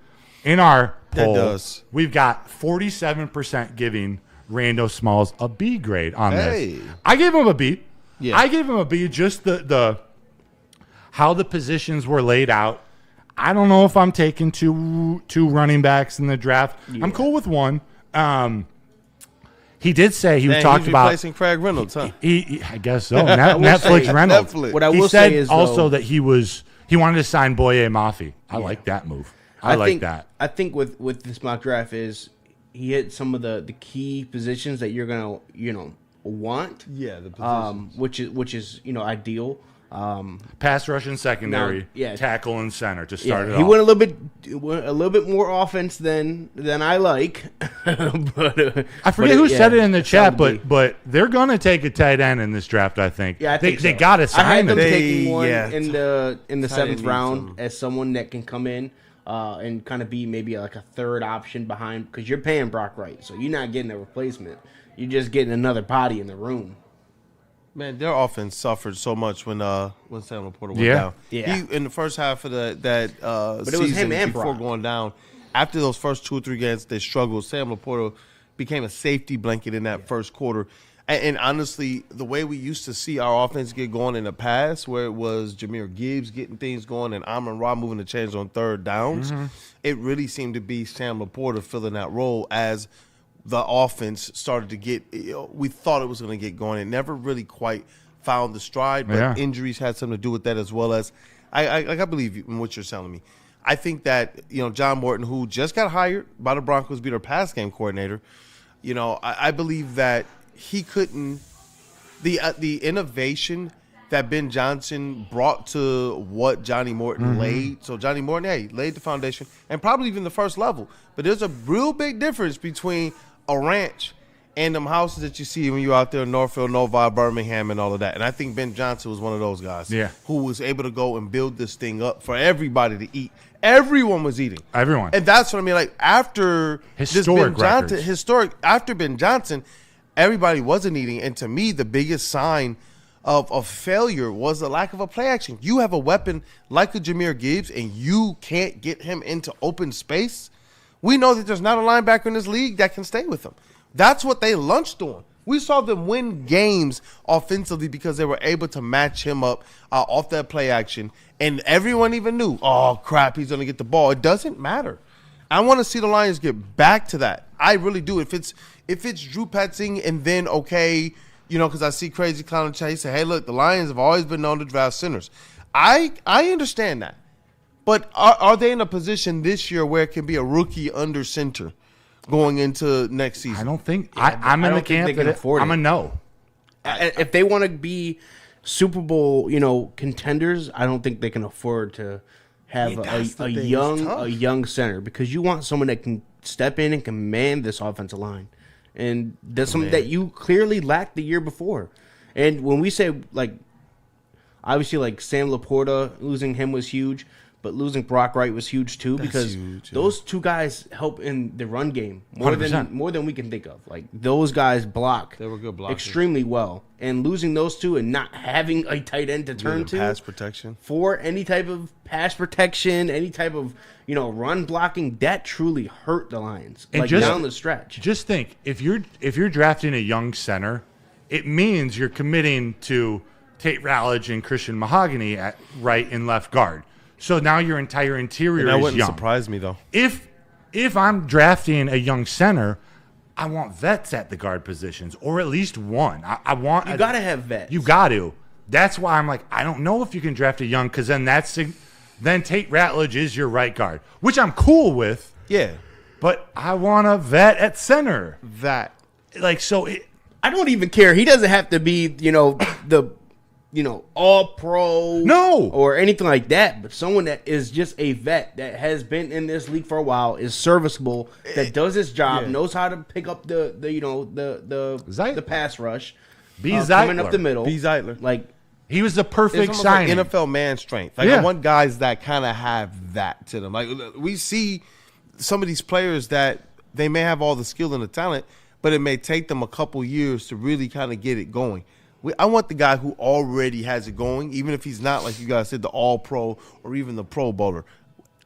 In our poll, we've got 47% giving Rando Smalls a B grade on this. I gave him a B. Yeah. I gave him a B, just the how the positions were laid out. I don't know if I'm taking two running backs in the draft. Yeah. I'm cool with one. He did say he talked about replacing Craig Reynolds, huh? I guess so. Netflix Reynolds. What I will say is also that he wanted to sign Boye Mafe. I like that move. I like that. I think with this mock draft is he hit some of the key positions that you're gonna want. Yeah, the positions. Which is ideal. Pass rush and secondary, tackle and center to start it off. He went a little bit more offense than I like. But I forget who said it in the chat, but they're gonna take a tight end in this draft. I think. Yeah, I think they got to sign I had them him. taking one in the seventh round as someone that can come in and kind of be maybe like a third option behind, because you're paying Brock Wright, so you're not getting a replacement. You're just getting another body in the room. Man, their offense suffered so much when Sam Laporta went down. Yeah. He, in the first half of that but season, it was him and before Brock. going down, after those first 2 or 3 games, they struggled. Sam Laporta became a safety blanket in that first quarter. And honestly, the way we used to see our offense get going in the past, where it was Jahmyr Gibbs getting things going and Amon-Ra moving the chains on third downs, it really seemed to be Sam Laporta filling that role as the offense started to get, we thought it was going to get going. It never really quite found the stride, but injuries had something to do with that, as well as, I believe in what you're telling me. I think that, John Morton, who just got hired by the Broncos, be their pass game coordinator, I believe that he couldn't, the innovation that Ben Johnson brought to what Johnny Morton laid. So Johnny Morton, hey, laid the foundation and probably even the first level. But there's a real big difference between a ranch and them houses that you see when you're out there in Northfield, Novi, Birmingham, and all of that. And I think Ben Johnson was one of those guys who was able to go and build this thing up for everybody to eat. Everyone was eating. Everyone. And that's what I mean. Like, after after Ben Johnson, everybody wasn't eating. And to me, the biggest sign of failure was the lack of a play action. You have a weapon like a Jahmyr Gibbs, and you can't get him into open space. We know that there's not a linebacker in this league that can stay with him. That's what they lunched on. We saw them win games offensively because they were able to match him up off that play action, and everyone even knew, oh, crap, he's going to get the ball. It doesn't matter. I want to see the Lions get back to that. I really do. If it's Drew Petzing and then, okay, because I see Crazy Clown and Chase say, hey, look, the Lions have always been known to draft centers. I understand that. But are they in a position this year where it can be a rookie under center going into next season? I don't think. I'm in the camp that I'm a no. If they want to be Super Bowl, contenders, I don't think they can afford to have a young center, because you want someone that can step in and command this offensive line. And that's something that you clearly lacked the year before. And when we say, obviously, Sam Laporta, losing him was huge, but losing Brock Wright was huge too, because those two guys help in the run game more than we can think of. Those guys block. They were good blockers. Extremely well. And losing those two and not having a tight end to turn to pass protection for any type of pass protection, any type of run blocking, that truly hurt the Lions down the stretch. Just think, if you're drafting a young center, it means you're committing to Tate Rowledge and Christian Mahogany at right and left guard. So now your entire interior is young. That wouldn't surprise me, though. If I'm drafting a young center, I want vets at the guard positions, or at least one. I want. You got to have vets. You got to. That's why I'm I don't know if you can draft a young, because then then Tate Ratledge is your right guard, which I'm cool with. Yeah. But I want a vet at center. I don't even care. He doesn't have to be, the all pro, or anything like that. But someone that is just a vet that has been in this league for a while, is serviceable, that does his job, knows how to pick up the pass rush, coming up the middle. B. Zeitler, he was the perfect signing. NFL man strength. I want guys that kind of have that to them. We see some of these players that they may have all the skill and the talent, but it may take them a couple years to really kind of get it going. I want the guy who already has it going, even if he's not, like you guys said, the all-pro or even the Pro Bowler.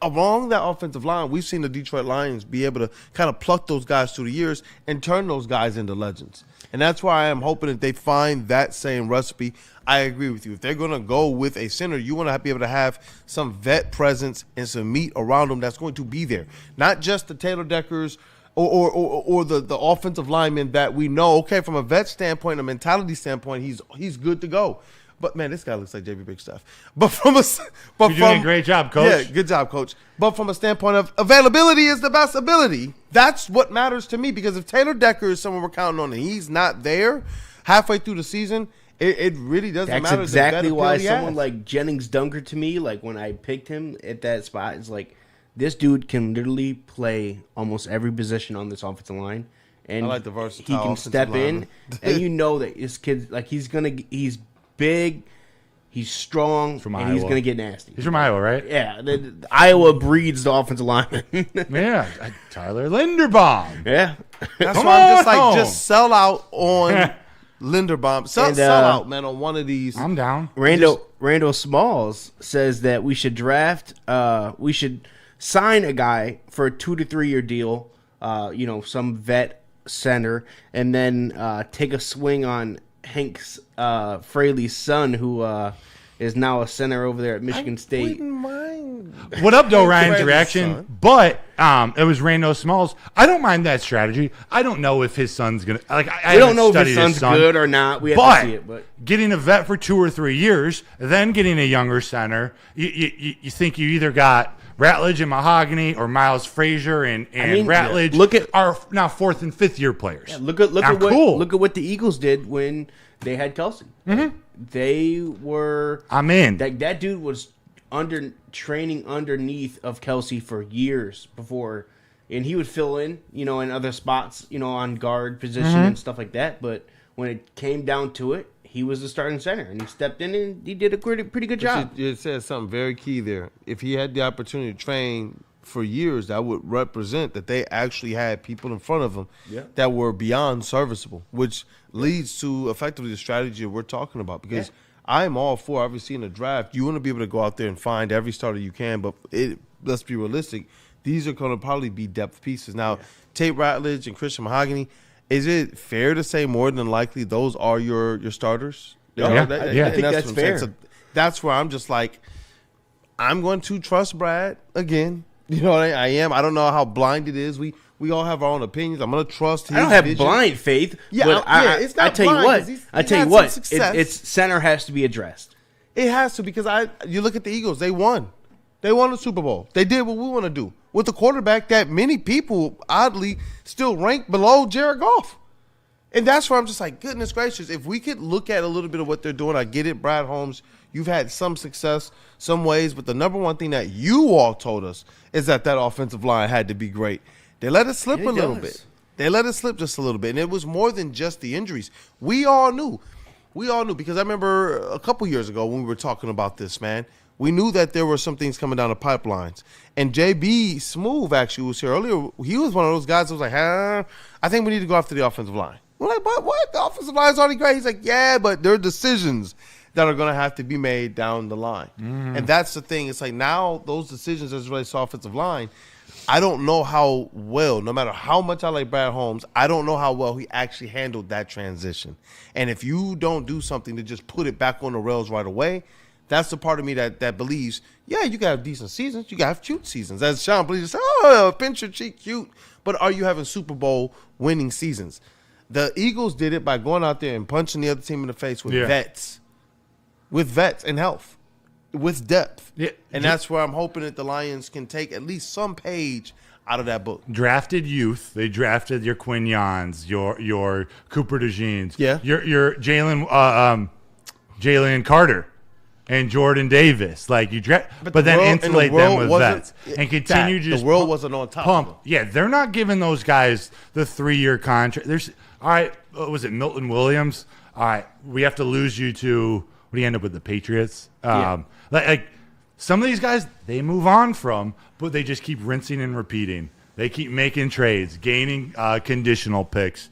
Along that offensive line, we've seen the Detroit Lions be able to kind of pluck those guys through the years and turn those guys into legends. And that's why I am hoping that they find that same recipe. I agree with you. If they're going to go with a center, you want to be able to have some vet presence and some meat around them that's going to be there. Not just the Taylor Deckers or the offensive linemen that we know, okay, from a vet standpoint, a mentality standpoint, he's good to go. But, man, this guy looks like JB Big Stuff. You're doing a great job, Coach. Yeah, good job, Coach. But from a standpoint of availability is the best ability, that's what matters to me, because if Taylor Decker is someone we're counting on and he's not there halfway through the season, it really doesn't matter. That's exactly why someone like Jennings Dunker, to me, when I picked him at that spot, is this dude can literally play almost every position on this offensive line, and I like the versatile. He can step in, and that his kid, he's big, he's strong, and he's gonna get nasty. He's from Iowa, right? Yeah, Iowa breeds the offensive lineman. Yeah, Tyler Linderbaum. Yeah, that's why I'm just sell out on Linderbaum. Sell out, man, on one of these. I'm down. Randall Smalls says that we should we should sign a guy for a 2 to 3 year deal, some vet center, and then take a swing on Hank Fraley's son, who is now a center over there at Michigan State. Wouldn't mind. What up, though, Ryan's reaction? But it was Randall Smalls. I don't mind that strategy. I don't know if his son's gonna we don't know if his son's good or not. We have to see it. But getting a vet for 2 or 3 years, then getting a younger center, you think you either got Ratledge and Mahogany or Miles Frazier and Ratledge are now 4th and 5th year players. Yeah, look at what the Eagles did when they had Kelsey. Mm-hmm. They were. I'm in. That dude was training underneath of Kelsey for years before, and he would fill in, in other spots, on guard position and stuff like that. But when it came down to it, he was the starting center, and he stepped in and he did a pretty good job. It says something very key there. If he had the opportunity to train for years, that would represent that they actually had people in front of him that were beyond serviceable, which leads to effectively the strategy we're talking about. Because I'm all for, obviously, in the draft, you want to be able to go out there and find every starter you can, but let's be realistic. These are going to probably be depth pieces. Now, Tate Ratledge and Christian Mahogany, is it fair to say more than likely those are your starters? I think that's fair. So that's where I'm just like, I'm going to trust Brad again. You know what I am. I don't know how blind it is. We all have our own opinions. I'm going to trust his I don't have vision. blind faith. Yeah, but it's not I tell blind, you what. It's center has to be addressed. It has to, because you look at the Eagles. They won. They won the Super Bowl. They did what we want to do with the quarterback that many people oddly still rank below Jared Goff. And that's where I'm just like, goodness gracious, if we could look at a little bit of what they're doing. I get it, Brad Holmes, you've had some success some ways, but the number one thing that you all told us is that offensive line had to be great. They let it slip a little bit. They let it slip just a little bit, and it was more than just the injuries. We all knew, because I remember a couple years ago when we were talking about this, man, we knew that there were some things coming down the pipelines. And JB Smoove actually was here earlier. He was one of those guys that was like, I think we need to go after the offensive line. We're like, but what? The offensive line is already great. He's like, yeah, but there are decisions that are going to have to be made down the line. And that's the thing. It's like now those decisions as it relates to offensive line, I don't know how well, no matter how much I like Brad Holmes, I don't know how well he actually handled that transition. And if you don't do something to just put it back on the rails right away, that's the part of me that believes, yeah, you got to have decent seasons. You got to have cute seasons. As Sean Bleezer said, pinch your cheek, cute. But are you having Super Bowl winning seasons? The Eagles did it by going out there and punching the other team in the face with vets and health, with depth. Yeah. And that's where I'm hoping that the Lions can take at least some page out of that book. Drafted youth. They drafted your Quignons, your Cooper DeJeans, your Jalen Carter and Jordan Davis. Like you draft, but then insulate them with vets and continue just the world wasn't on top. Pump. Yeah, they're not giving those guys the 3-year contract. There's all right. Was it Milton Williams? All right, we have to lose you to. What do you end up with, the Patriots? Like some of these guys, they move on from, but they just keep rinsing and repeating. They keep making trades, gaining conditional picks.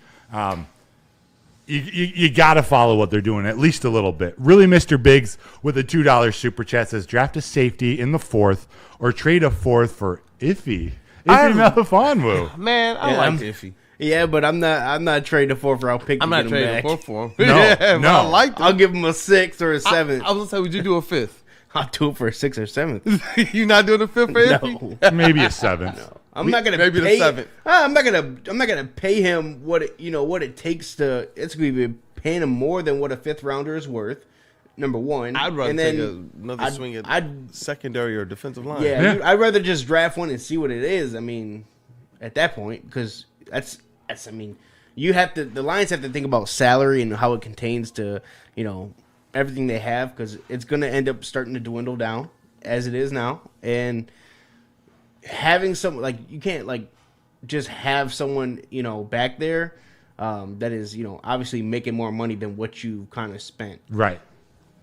You got to follow what they're doing at least a little bit. Really, Mr. Biggs with a $2 super chat says, draft a safety in the 4th or trade a 4th for Iffy Melifonwu. Man, I like Iffy. Yeah, but I'm not trading a 4th round pick. I'm not trading a 4th for him. No. I like him. I'll give him a 6th or a 7th. I was gonna say, would you do a 5th? I'll do it for a 6th or 7th. You're not doing a 5th for Iffy? No. Maybe a 7th. No. I'm not gonna maybe pay, the 7th. I'm not gonna pay him what it takes to. It's gonna be paying him more than what a 5th rounder is worth. Number one, I'd rather take another swing at secondary or defensive line. Yeah, I'd rather just draft one and see what it is. I mean, at that point, because that's. I mean, the Lions have to think about salary and how it contains to everything they have, because it's going to end up starting to dwindle down as it is now, and having someone you can't just have someone back there that is obviously making more money than what you kind of spent. Right.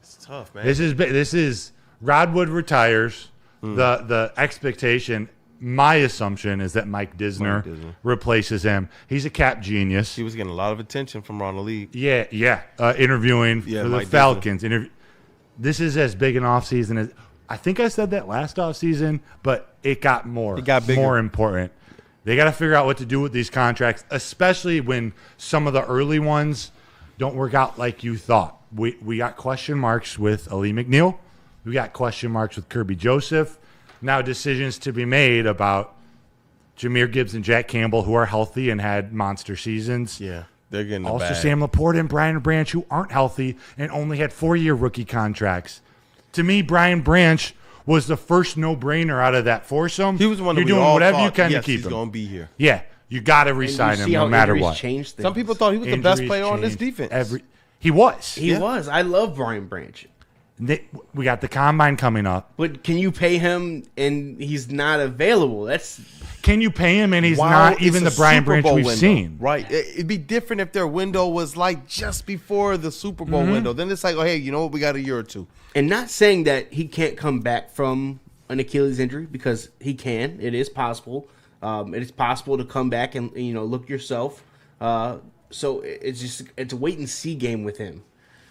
It's tough, man. This is Rod Wood retires. The expectation. My assumption is that Mike Disner replaces him. He's a cap genius. He was getting a lot of attention from around the league. Yeah. Interviewing for the Mike Falcons. This is as big an offseason as I think I said that last offseason, but it got more. It got bigger. More important. They got to figure out what to do with these contracts, especially when some of the early ones don't work out like you thought. We got question marks with Ali McNeil. We got question marks with Kirby Joseph. Now decisions to be made about Jahmyr Gibbs and Jack Campbell, who are healthy and had monster seasons. Yeah, they're getting the also bag. Sam Laporte and Brian Branch, who aren't healthy and only had 4-year rookie contracts. To me, Brian Branch was the first no-brainer out of that foursome. He was the one that You're we doing all whatever thought, you can yes, to keep he's him. going to be here. Yeah, you got to And re-sign you him see no how matter injuries what. change things. Some people thought he was the best Injuries player on this change defense. He was. He was. I love Brian Branch. We got the combine coming up. But can you pay him and he's not available? Can you pay him and he's Wow, not it's even a the Brian Super Branch Bowl we've window, seen? right? It'd be different if their window was like just before the Super Bowl window. Then it's like, oh, hey, you know what? We got a year or two. And not saying that he can't come back from an Achilles injury, because he can. It is possible. It is possible to come back and look yourself. So it's a wait and see game with him.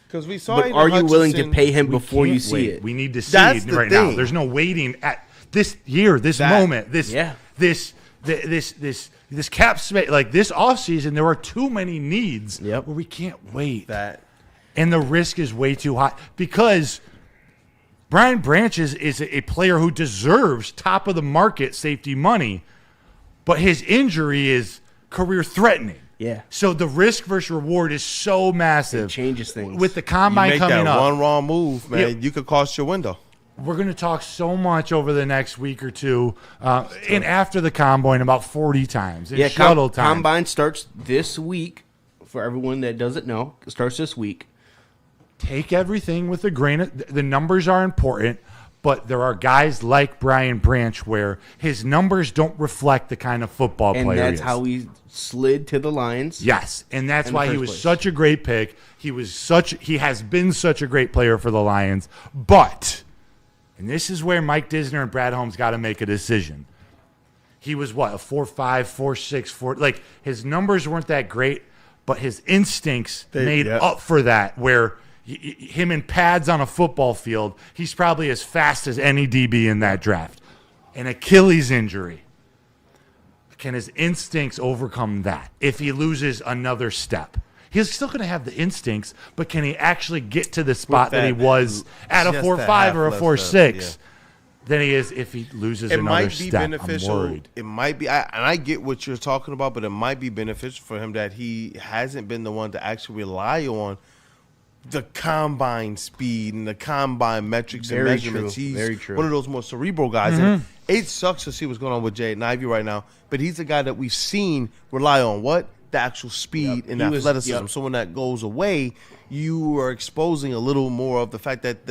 Because we saw. But are you willing to pay him before you see it? We need to see That's it the right now. thing. There's no waiting at this year, this moment, this cap space, like this offseason. There are too many needs where we can't wait. And the risk is way too high because Brian Branch is a player who deserves top of the market safety money, but his injury is career threatening. Yeah. So the risk versus reward is so massive. It changes things. With the combine you make coming that up. one wrong move, man. You could cost your window. We're going to talk so much over the next week or two, and after the combine, about 40 times. And shuttle time. Combine starts this week. For everyone that doesn't know, it starts this week. Take everything with a grain of. The numbers are important, but there are guys like Brian Branch where his numbers don't reflect the kind of football player he is. And that's how he slid to the Lions. Yes, and that's why he was place. such a great pick. He has been such a great player for the Lions. But, and this is where Mike Disner and Brad Holmes got to make a decision. He was what, a 4.5, 4.6, 4. Like his numbers weren't that great, but his instincts made up for that. Where him in pads on a football field, he's probably as fast as any DB in that draft. An Achilles injury. Can his instincts overcome that if he loses another step? He's still going to have the instincts, but can he actually get to the spot that he was at a 4.5 or a 4.6 than he is if he loses another step? It might be beneficial. I'm worried. It might be, and I get what you're talking about, but it might be beneficial for him that he hasn't been the one to actually rely on the combine speed and the combine metrics and measurements. He's very true. One of those more cerebral guys. And it sucks to see what's going on with Jaden Ivey right now, but he's a guy that we've seen rely on what? The actual speed and athleticism. So when that goes away, you are exposing a little more of the fact that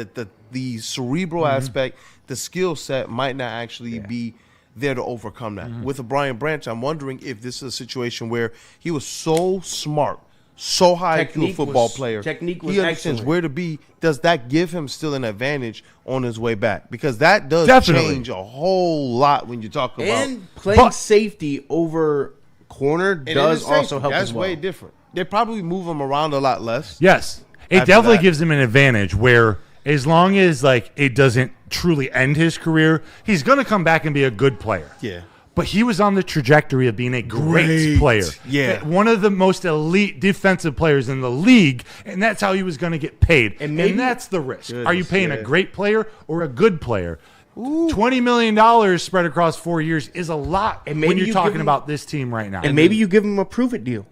the cerebral aspect, the skill set might not actually be there to overcome that. With a Brian Branch, I'm wondering if this is a situation where he was so smart, so high IQ football player. Technique was he understands excellent. where to be. Does that give him still an advantage on his way back? Because that does change a whole lot when you talk about and playing safety over corner does also help That's as well. way different. They probably move him around a lot less. Yes. It definitely gives him an advantage where as long as like it doesn't truly end his career, he's going to come back and be a good player. Yeah. But he was on the trajectory of being a great player. Yeah. One of the most elite defensive players in the league, and that's how he was going to get paid. And that's the risk. Are you paying a great player or a good player? $20 million spread across 4 years is a lot when you're talking about this team right now. And maybe you give him a prove-it deal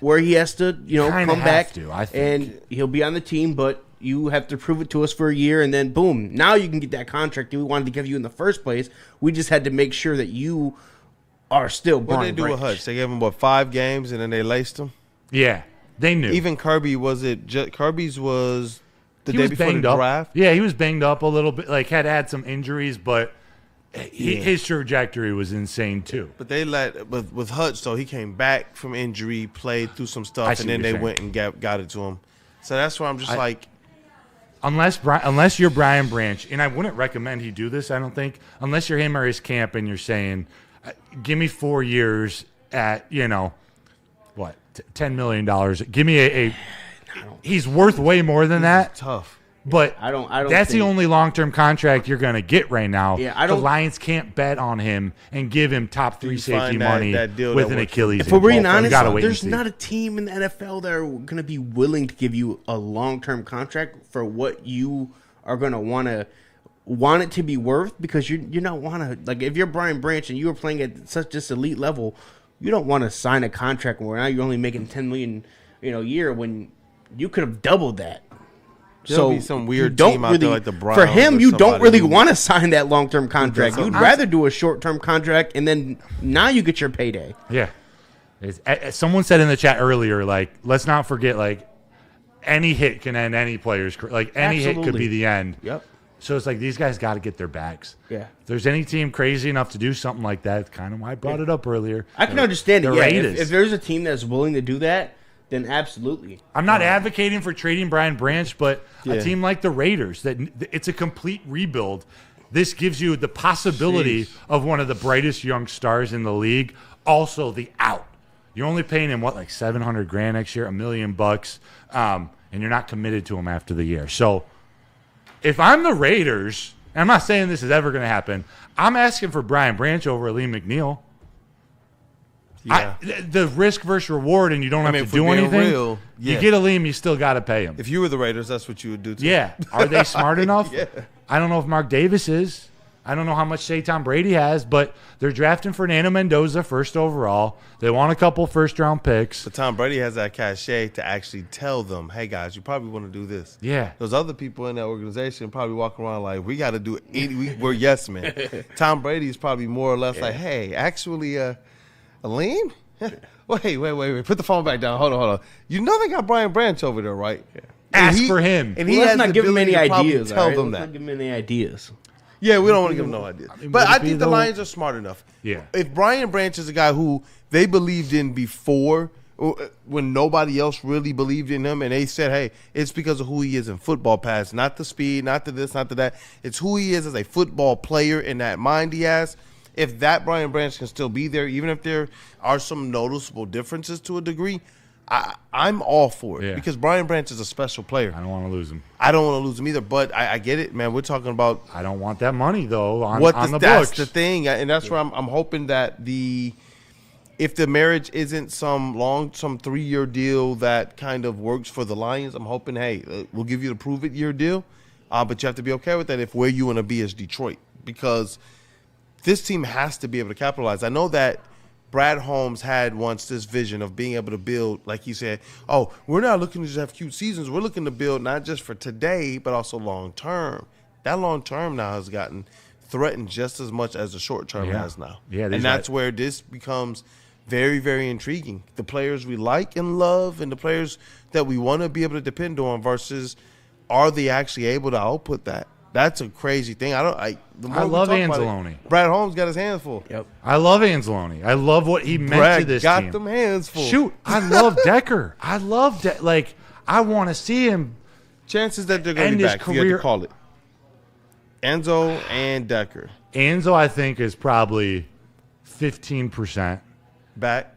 where he has to, come back I think. and he'll be on the team, but you have to prove it to us for a year, and then boom, now you can get that contract that we wanted to give you in the first place. We just had to make sure that you are still Brian What did they do Branch. with Hutch? They gave him, 5 games, and then they laced him? Yeah, they knew. Even Kirby, Kirby's was the He day was before the banged up. draft? Yeah, he was banged up a little bit, like had some injuries, but his trajectory was insane too. But they with Hutch, so he came back from injury, played through some stuff, and then they went and got it to him. So that's why I'm just unless you're Brian Branch, and I wouldn't recommend he do this, I don't think, unless you're him or his camp and you're saying, give me 4 years at, $10 million. Give me he's worth way more than that. Tough. But I don't that's the think- only long-term contract you're going to get right now. Yeah, the Lions can't bet on him and give him top 3 safety find money that deal with that an works. Achilles If we're being injury. You honest, gotta wait there's and see. not a team in the NFL that are going to be willing to give you a long-term contract for what you are going to want it to be worth, because you don't want to, like, if you're Brian Branch and you were playing at such this elite level, you don't want to sign a contract where now you're only making $10 million a year when you could have doubled that. There'll be some weird you don't team out there like the Browns For him, or you don't somebody really who- want to sign that long-term contract. something. You'd rather do a short-term contract, and then now you get your payday. Yeah. Someone said in the chat earlier, like, let's not forget, like, any hit can end any player's career. Like, any hit could Absolutely. be the end. Yep. So it's like these guys got to get their bags. Yeah. If there's any team crazy enough to do something like that, it's kind of why I brought it up earlier. I can understand it. the Yeah, Raiders. if there's a team that's willing to do that, then absolutely. I'm not advocating for trading Brian Branch, but Yeah. a team like the Raiders, that it's a complete rebuild. This gives you the possibility of one of the brightest young stars in the league. Also, the out. You're only paying him like $700,000 next year, $1 million bucks, and you're not committed to him after the year. So, if I'm the Raiders, and I'm not saying this is ever going to happen, I'm asking for Brian Branch over Lee McNeil. Yeah. The risk versus reward, and you don't have mean, to if do we're being anything. real, yeah. You get a Liam, you still got to pay him. If you were the Raiders, that's what you would do too. Yeah. Are they smart enough? Yeah. I don't know if Mark Davis is. I don't know how much say Tom Brady has, but they're drafting Fernando Mendoza first overall. They want a couple first-round picks. But Tom Brady has that cachet to actually tell them, hey, guys, you probably want to do this. Yeah. Those other people in that organization probably walking around like, we got to do it. We're yes men. Tom Brady is probably more or less like, hey, actually, Aleem? Wait. Put the phone back down. Hold on. You know they got Brian Branch over there, right? Yeah. Ask for him. And Well, he let's has not the give him ability any to probably ideas. tell all right? them Let's that. not give him any ideas. Yeah, we don't want to give them no ideas. But I would it be think the though- Lions are smart enough. Yeah. If Brian Branch is a guy who they believed in before, when nobody else really believed in him, and they said, hey, it's because of who he is in football pass, not the speed, not the this, not the that. It's who he is as a football player and that mind he has. If that Brian Branch can still be there, even if there are some noticeable differences to a degree, I'm all for it. Yeah. Because Brian Branch is a special player. I don't want to lose him. I don't want to lose him either, but I get it, man. We're talking about I don't want that money, though, on the that's books. the thing, and that's where I'm hoping that if the marriage isn't some 3-year deal that kind of works for the Lions, I'm hoping, hey, we'll give you the prove it year deal, but you have to be okay with that if where you want to be is Detroit, because this team has to be able to capitalize. I know that Brad Holmes had once this vision of being able to build, like he said, oh, we're not looking to just have cute seasons. We're looking to build not just for today, but also long term. That long term now has gotten threatened just as much as the short term has now. Yeah, and that's where this becomes very, very intriguing. The players we like and love and the players that we want to be able to depend on versus are they actually able to output that? That's a crazy thing. I love Anzalone. Brad Holmes got his hands full. Yep. I love Anzalone. I love what he meant Brad to this got team. them hands full. Shoot, I love Decker. I love like I want to see him. Chances that they're going to End be his back. You have career- to call it. Enzo and Decker Anzo, I think, is probably 15% back.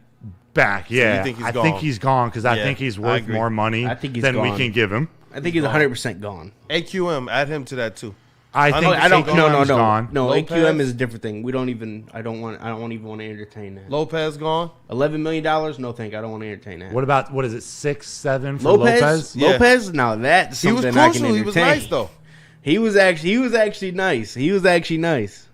back. Yeah, you think he's I gone? think he's gone because I Yeah, think he's I worth agree. more money I think he's than we gone. can give him. I think he's 100% gone. AQM, add him to that too. I think I don't. AQM's No. gone. No, Lopez? AQM is a different thing. We don't even. I don't even want to entertain that. Lopez gone. $11 million? No, thank. I don't want to entertain that. What about what is it? 6, 7 for Lopez? Yeah. Lopez. Now that's He was something I can crucial. entertain. He was nice though. He was actually nice. He was actually nice.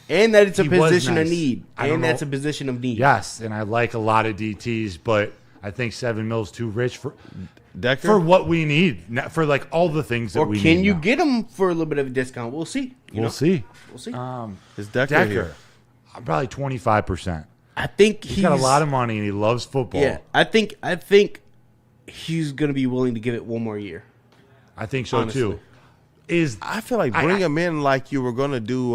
And that it's a He was position of nice. need. I don't And that's know. a position of need. Yes, and I like a lot of DTs, but I think 7 mil's too rich for Decker. what we need, not for like all the things that Or we need. can you now. get him for a little bit of a discount? We'll see. We'll see. We'll see. Is Decker, Decker, here? I'm probably 25%. I think He's got a lot of money and he loves football. Yeah, I think he's going to be willing to give it one more year. I think so Honestly. too. I feel like bring him in like you were gonna do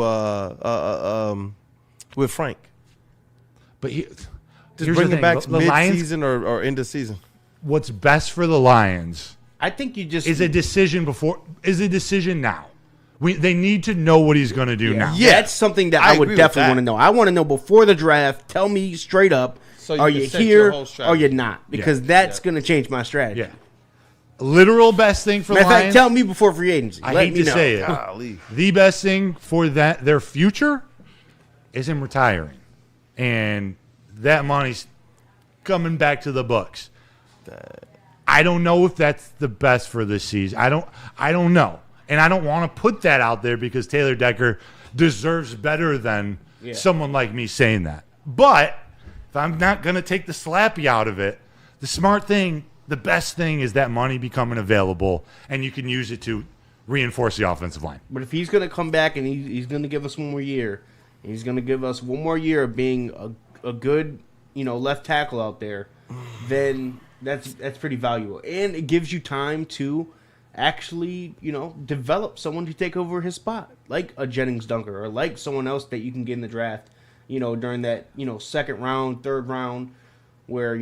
with Frank. But Just here's bring the him thing. back The Lions, mid-season or end of season. what's best for the Lions I think you just is a decision now. They need to know what he's going to do now. Yeah. That's something that I I would agree with definitely that. want to know. I want to know before the draft. Tell me straight up. So you are can you set your here whole or strategy. you're not? Because that's going to change my strategy. Yeah. Literal best thing for Matter of fact, Lions. tell me before free agency. I Let hate me to know. say it. Golly. The best thing for their future is him retiring, and that money's coming back to the books. I don't know if that's the best for this season. I don't know, and I don't want to put that out there because Taylor Decker deserves better than someone like me saying that. But if I'm not going to take the slappy out of it, the smart thing The best thing is that money becoming available, and you can use it to reinforce the offensive line. But if he's going to come back and he's going to give us one more year, and he's going to give us one more year of being a good, left tackle out there, then that's pretty valuable. And it gives you time to actually, develop someone to take over his spot, like a Jennings Dunker or like someone else that you can get in the draft, during that, second round, third round, where,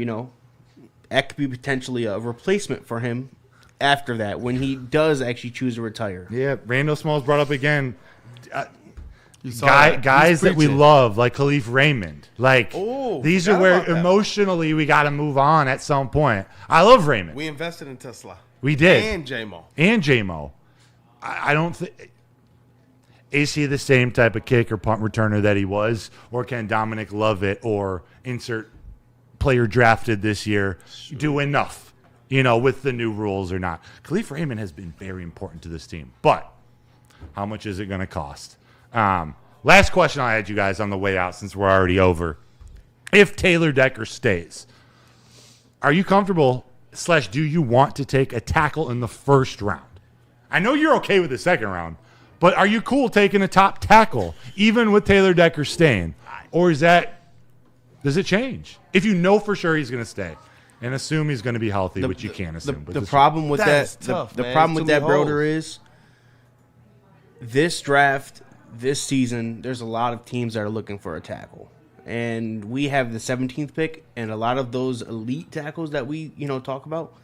that could be potentially a replacement for him after that, when he does actually choose to retire. Yeah, Randall Smalls brought up again. Guys that we love, like Khalif Raymond. These are where emotionally we got to move on at some point. I love Raymond. We invested in Tesla. We did. And J-Mo. I don't think. Is he the same type of kick or punt returner that he was? Or can Dominic Lovett or insert player drafted this year do enough, with the new rules or not? Khalif Raymond has been very important to this team. But how much is it going to cost? Last question I had you guys on the way out, since we're already over. If Taylor Decker stays, are you comfortable / do you want to take a tackle in the first round? I know you're okay with the second round, but are you cool taking a top tackle even with Taylor Decker staying? Or does it change? If you know for sure he's going to stay and assume he's going to be healthy, which you can't assume. The problem with that, the problem with that, Broder, is this draft, this season, there's a lot of teams that are looking for a tackle. And we have the 17th pick, and a lot of those elite tackles that we, talk about,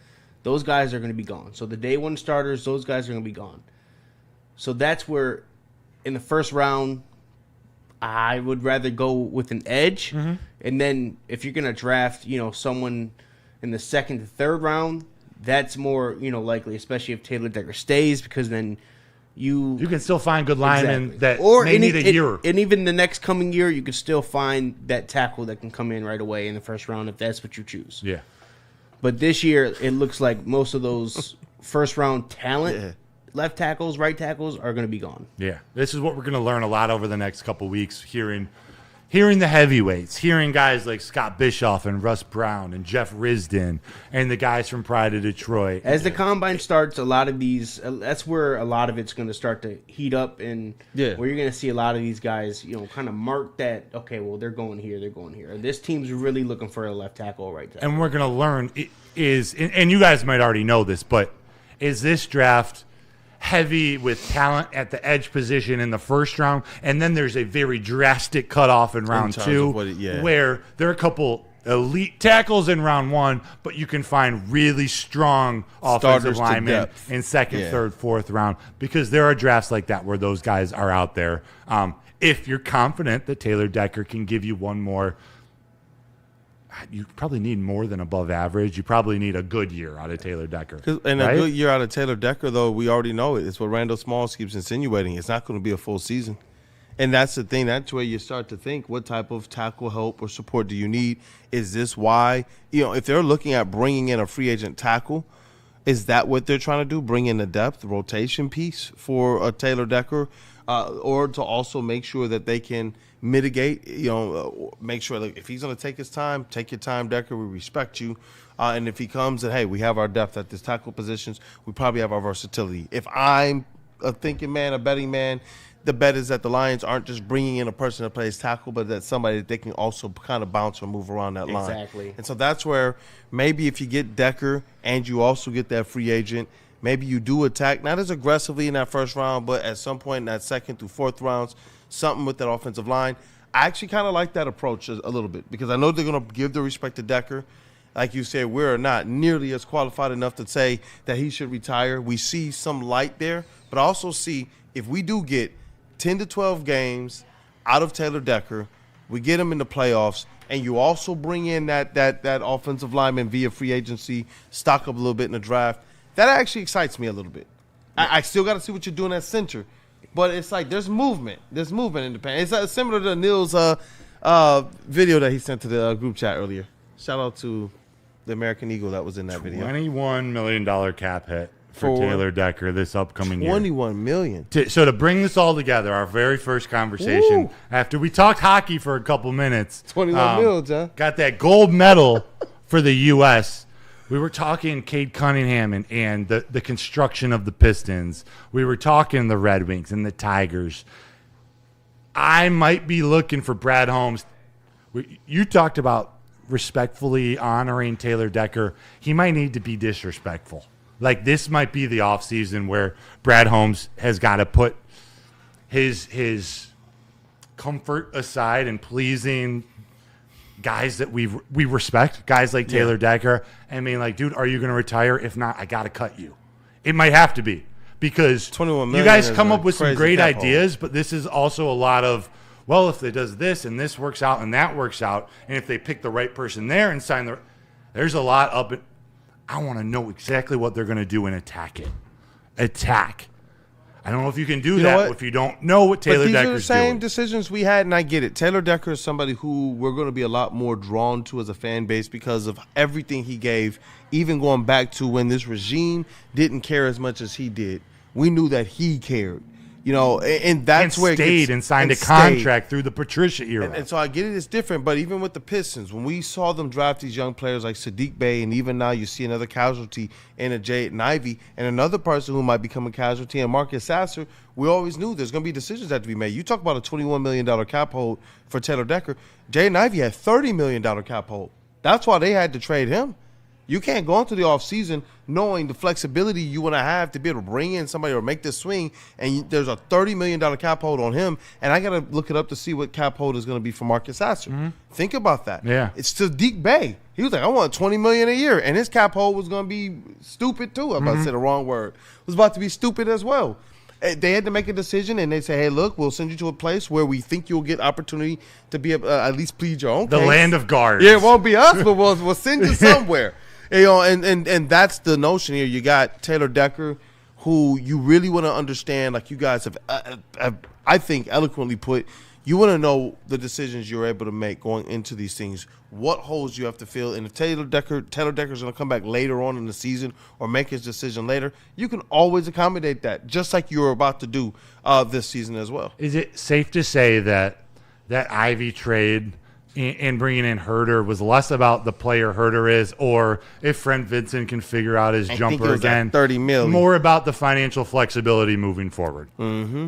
those guys are going to be gone. So the day one starters, those guys are going to be gone. So that's where, in the first round, I would rather go with an edge. Mm-hmm. And then if you're going to draft, someone in the second to third round, that's more, likely, especially if Taylor Decker stays, because then you can still find good linemen that may need a year. And even the next coming year, you can still find that tackle that can come in right away in the first round if that's what you choose. Yeah. But this year, it looks like most of those first-round talent, left tackles, right tackles, are going to be gone. Yeah. This is what we're going to learn a lot over the next couple weeks, hearing the heavyweights, hearing guys like Scott Bischoff and Russ Brown and Jeff Risden and the guys from Pride of Detroit. As the combine starts, a lot of these, that's where a lot of it's going to start to heat up, and where you're going to see a lot of these guys, kind of mark that, okay, well, they're going here, they're going here. This team's really looking for a left tackle or right tackle. And we're going to learn, and you guys might already know this, but is this draft heavy with talent at the edge position in the first round, and then there's a very drastic cutoff in round two, where there are a couple elite tackles in round one, but you can find really strong offensive linemen in second, third, fourth round, because there are drafts like that where those guys are out there. If you're confident that Taylor Decker can give you one more, you probably need more than above average. You probably need a good year out of Taylor Decker. And a good year out of Taylor Decker, though, we already know it. It's what Randall Smalls keeps insinuating. It's not going to be a full season. And that's the thing. That's where you start to think, what type of tackle help or support do you need? Is this why? If they're looking at bringing in a free agent tackle, is that what they're trying to do? Bring in a depth rotation piece for a Taylor Decker, or to also make sure that they can mitigate, make sure that if he's going to take his time, take your time, Decker. We respect you. And if he comes and, hey, we have our depth at this tackle positions, we probably have our versatility. If I'm a thinking man, a betting man, the bet is that the Lions aren't just bringing in a person that plays tackle, but that somebody that they can also kind of bounce or move around that line. Exactly. And so that's where maybe if you get Decker and you also get that free agent, maybe you do attack, not as aggressively in that first round, but at some point in that second through fourth rounds, something with that offensive line. I actually kind of like that approach a little bit, because I know they're going to give the respect to Decker. Like you said, we're not nearly as qualified enough to say that he should retire. We see some light there, but I also see if we do get 10 to 12 games out of Taylor Decker, we get him in the playoffs, and you also bring in that offensive lineman via free agency, stock up a little bit in the draft, that actually excites me a little bit. I still got to see what you're doing at center. But it's like there's movement. There's movement in the paint. It's similar to Neil's video that he sent to the group chat earlier. Shout out to the American Eagle that was in that video. $21 million cap hit for Taylor Decker this upcoming year. $21 million. So to bring this all together, our very first conversation, after we talked hockey for a couple minutes. 21 mil, John. Got that gold medal for the U.S., We were talking Cade Cunningham and the construction of the Pistons. We were talking the Red Wings and the Tigers. I might be looking for Brad Holmes. You talked about respectfully honoring Taylor Decker. He might need to be disrespectful. Like, this might be the offseason where Brad Holmes has got to put his comfort aside and pleasing guys that we respect, guys like Taylor Decker. I mean, like, dude, are you going to retire? If not, I got to cut you. It might have to be because you guys come up with some great ideas, but this is also a lot of, well, if it does this and this works out and that works out, and if they pick the right person there and sign there's a lot up. I want to know exactly what they're going to do and attack it. Attack. I don't know if you can do that if you don't know what Taylor Decker's doing. These are the same decisions we had, and I get it. Taylor Decker is somebody who we're going to be a lot more drawn to as a fan base because of everything he gave, even going back to when this regime didn't care as much as he did. We knew that he cared. You know, and that's where it stayed and signed a contract through the Patricia era. And so I get it, it's different. But even with the Pistons, when we saw them draft these young players like Sadiq Bey, and even now you see another casualty in a Jaden Ivey, and another person who might become a casualty in Marcus Sasser, we always knew there's going to be decisions that have to be made. You talk about a $21 million cap hold for Taylor Decker. Jaden Ivey had $30 million cap hold. That's why they had to trade him. You can't go into the offseason knowing the flexibility you want to have to be able to bring in somebody or make this swing, and there's a $30 million cap hold on him, and I got to look it up to see what cap hold is going to be for Marcus Sasser. Mm-hmm. Think about that. Yeah. It's Sadiq Bey. He was like, I want $20 million a year, and his cap hold was going to be stupid too. I'm about to say the wrong word. It was about to be stupid as well. They had to make a decision, and they say, hey, look, we'll send you to a place where we think you'll get opportunity to be at least plead your own case. The land of guards. Yeah, it won't be us, but we'll send you somewhere. You know, and that's the notion here. You got Taylor Decker, who you really want to understand, like you guys have I think, eloquently put. You want to know the decisions you're able to make going into these things, what holes you have to fill. And if Taylor Decker's going to come back later on in the season or make his decision later, you can always accommodate that, just like you're about to do this season as well. Is it safe to say that Ivy trade and bringing in Herter was less about the player Herter is, or if Trent Vincent can figure out his jumper again, $30 million, more about the financial flexibility moving forward? Mm-hmm.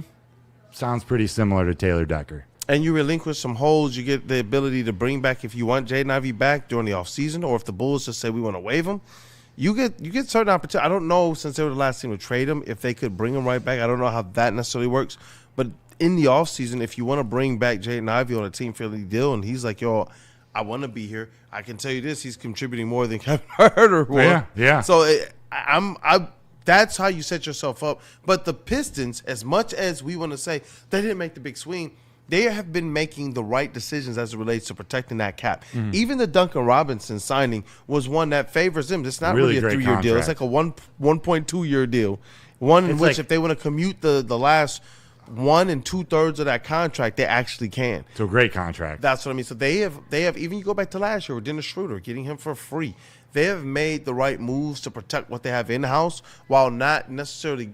Sounds pretty similar to Taylor Decker. And you relinquish some holes. You get the ability to bring back, if you want Jaden Ivey back during the offseason, or if the Bulls just say we want to waive him, you get certain opportunities. I don't know, since they were the last team to trade him, if they could bring him right back. I don't know how that necessarily works. But in the offseason, if you want to bring back Jaden Ivey on a team-friendly deal, and he's like, yo, I want to be here, I can tell you this, he's contributing more than Kevin Herter will. Yeah. So that's how you set yourself up. But the Pistons, as much as we want to say they didn't make the big swing, they have been making the right decisions as it relates to protecting that cap. Mm-hmm. Even the Duncan Robinson signing was one that favors them. It's not really a 3-year deal. It's like a 1.2-year deal. One in which if they want to commute the last 1 2/3 of that contract, they actually can. It's a great contract. That's what I mean. So they have even you go back to last year with Dennis Schroeder, getting him for free. They have made the right moves to protect what they have in-house while not necessarily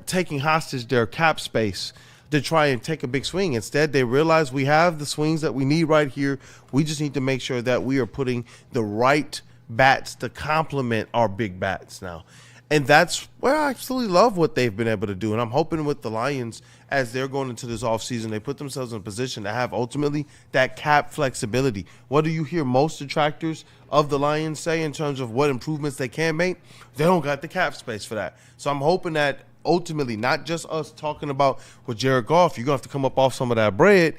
taking hostage their cap space to try and take a big swing. Instead, they realize we have the swings that we need right here. We just need to make sure that we are putting the right bats to complement our big bats now. And that's where I absolutely love what they've been able to do. And I'm hoping with the Lions, as they're going into this offseason, they put themselves in a position to have ultimately that cap flexibility. What do you hear most detractors of the Lions say in terms of what improvements they can make? They don't got the cap space for that. So I'm hoping that ultimately, not just us talking about with Jared Goff, you're going to have to come up off some of that bread.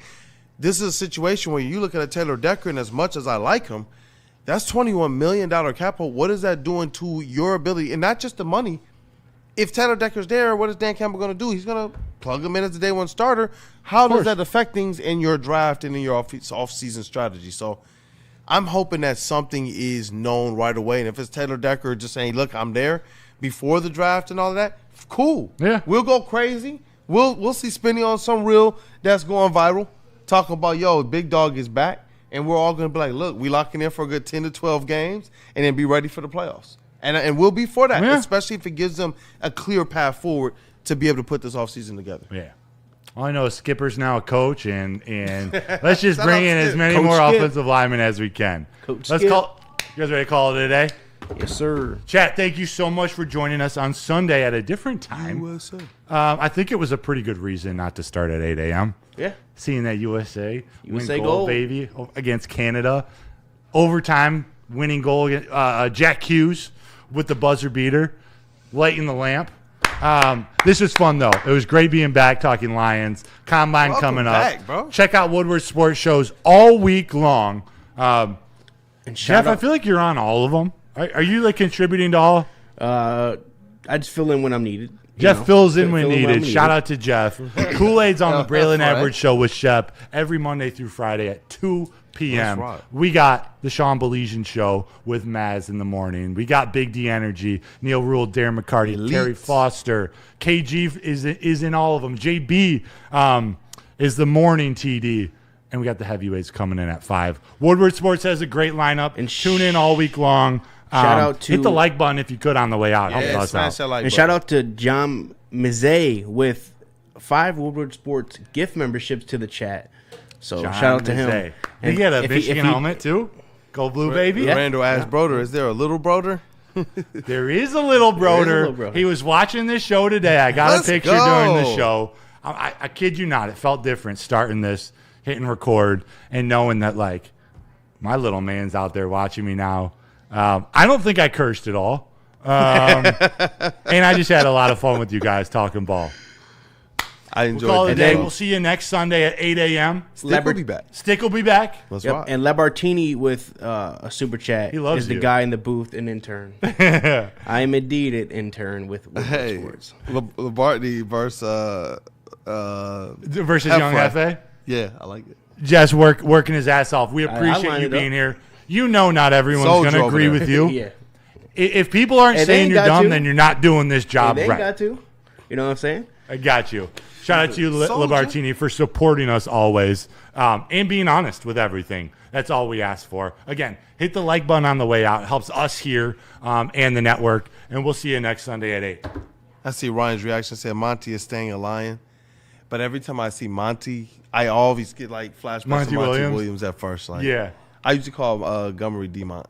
This is a situation where you look at a Taylor Decker, and as much as I like him, that's $21 million cap hold. What is that doing to your ability? And not just the money. If Taylor Decker's there, what is Dan Campbell going to do? He's going to plug him in as the day one starter. How does that affect things in your draft and in your off-season strategy? So I'm hoping that something is known right away. And if it's Taylor Decker just saying, look, I'm there before the draft and all of that, cool. Yeah. We'll go crazy. We'll see Spinny on some reel that's going viral, talking about, yo, Big Dog is back. And we're all going to be like, look, we locking in for a good 10 to 12 games and then be ready for the playoffs. And we'll be for that, especially if it gives them a clear path forward to be able to put this offseason together. Yeah. All I know is Skipper's now a coach, and let's just bring in as many more offensive linemen as we can. Coach Let's Skip. call You guys ready to call it a day? Yes, sir. Chat, thank you so much for joining us on Sunday at a different time. USA. I think it was a pretty good reason not to start at 8 a.m. Yeah. Seeing that USA win USA gold, gold. baby, against Canada. Overtime winning goal against Jack Hughes with the buzzer beater, lighting the lamp. This was fun, though. It was great being back, talking Lions. Combine Welcome coming back, up. bro. Check out Woodward Sports shows all week long. And Jeff, I feel like you're on all of them. Are you like contributing to all? I just fill in when I'm needed. Jeff fills in when Fill in needed. Shout out to Jeff. Kool Aid's on the Braylon right. Edwards Show with Shep every Monday through Friday at 2 p.m. That's right. We got the Sean Belizean Show with Maz in the morning. We got Big D Energy, Neil Rule, Darren McCarty, Elite. Terry Foster. KG is in all of them. JB is the morning TD. And we got the heavyweights coming in at 5. Woodward Sports has a great lineup. And tune in all week long. Shout out to- hit the like button if you could on the way out. Help Yeah, us smash out. that like And button. shout out to John Mizet with 5 Woodward Sports gift memberships to the chat. So John shout out to him. Mizet. And He had a if he- Michigan if he- helmet too. Go Blue Baby. Yeah. Randall asked Broder, is there a little Broder? There is a little broder. little broder. He was watching this show today. I got Let's a picture go. during the show. I kid you not. It felt different starting this, hitting record, and knowing that, like, my little man's out there watching me now. I don't think I cursed at all. And I just had a lot of fun with you guys talking ball. I We'll enjoyed call it a it. day. We'll see you next Sunday at 8 a.m. Stick will be back. Stick will be back. That's Yep. right. And Lebartini with a super chat He loves is the you. guy in the booth and intern. I am indeed an intern with Woodward Hey, Sports. Labartney versus Versus Young Efra. Hefe. Yeah, I like it. Just working his ass off. We appreciate lined you it being up. here. You know not everyone's Soldier going to over agree there. with you. Yeah. If people aren't Hey, they saying ain't you're got dumb, to. then you're not doing this Hey, job they ain't right. got to. You know what I'm saying? I got you. Shout out to you, Soldier. Labartini, for supporting us always and being honest with everything. That's all we ask for. Again, hit the like button on the way out. It helps us here and the network. And we'll see you next Sunday at 8. I see Ryan's reaction said Monty is staying a Lion. But every time I see Monty, I always get like flashbacks Monty to Monty Williams? Williams at first. Like, Yeah. I used to call him Montgomery Demont.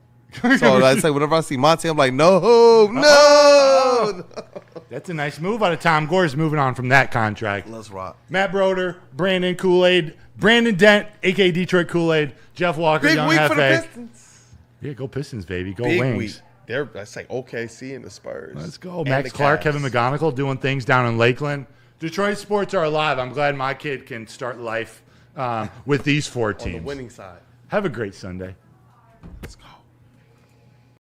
So I say whenever I see Monty, I'm like, no. That's a nice move out of Tom Gore's moving on from that contract. Let's rock. Matt Broder, Brandon Kool Aid, Brandon Dent, a.k.a. Detroit Kool Aid, Jeff Walker, Big Young week for the Hefe. Pistons. Yeah, go Pistons, baby. Go Big Wings. week. That's like OKC and the Spurs. Let's go. And Max the Clark, Cavs. Kevin McGonigal doing things down in Lakeland. Detroit sports are alive. I'm glad my kid can start life with these 4 On the teams. winning side. Have a great Sunday. Let's go.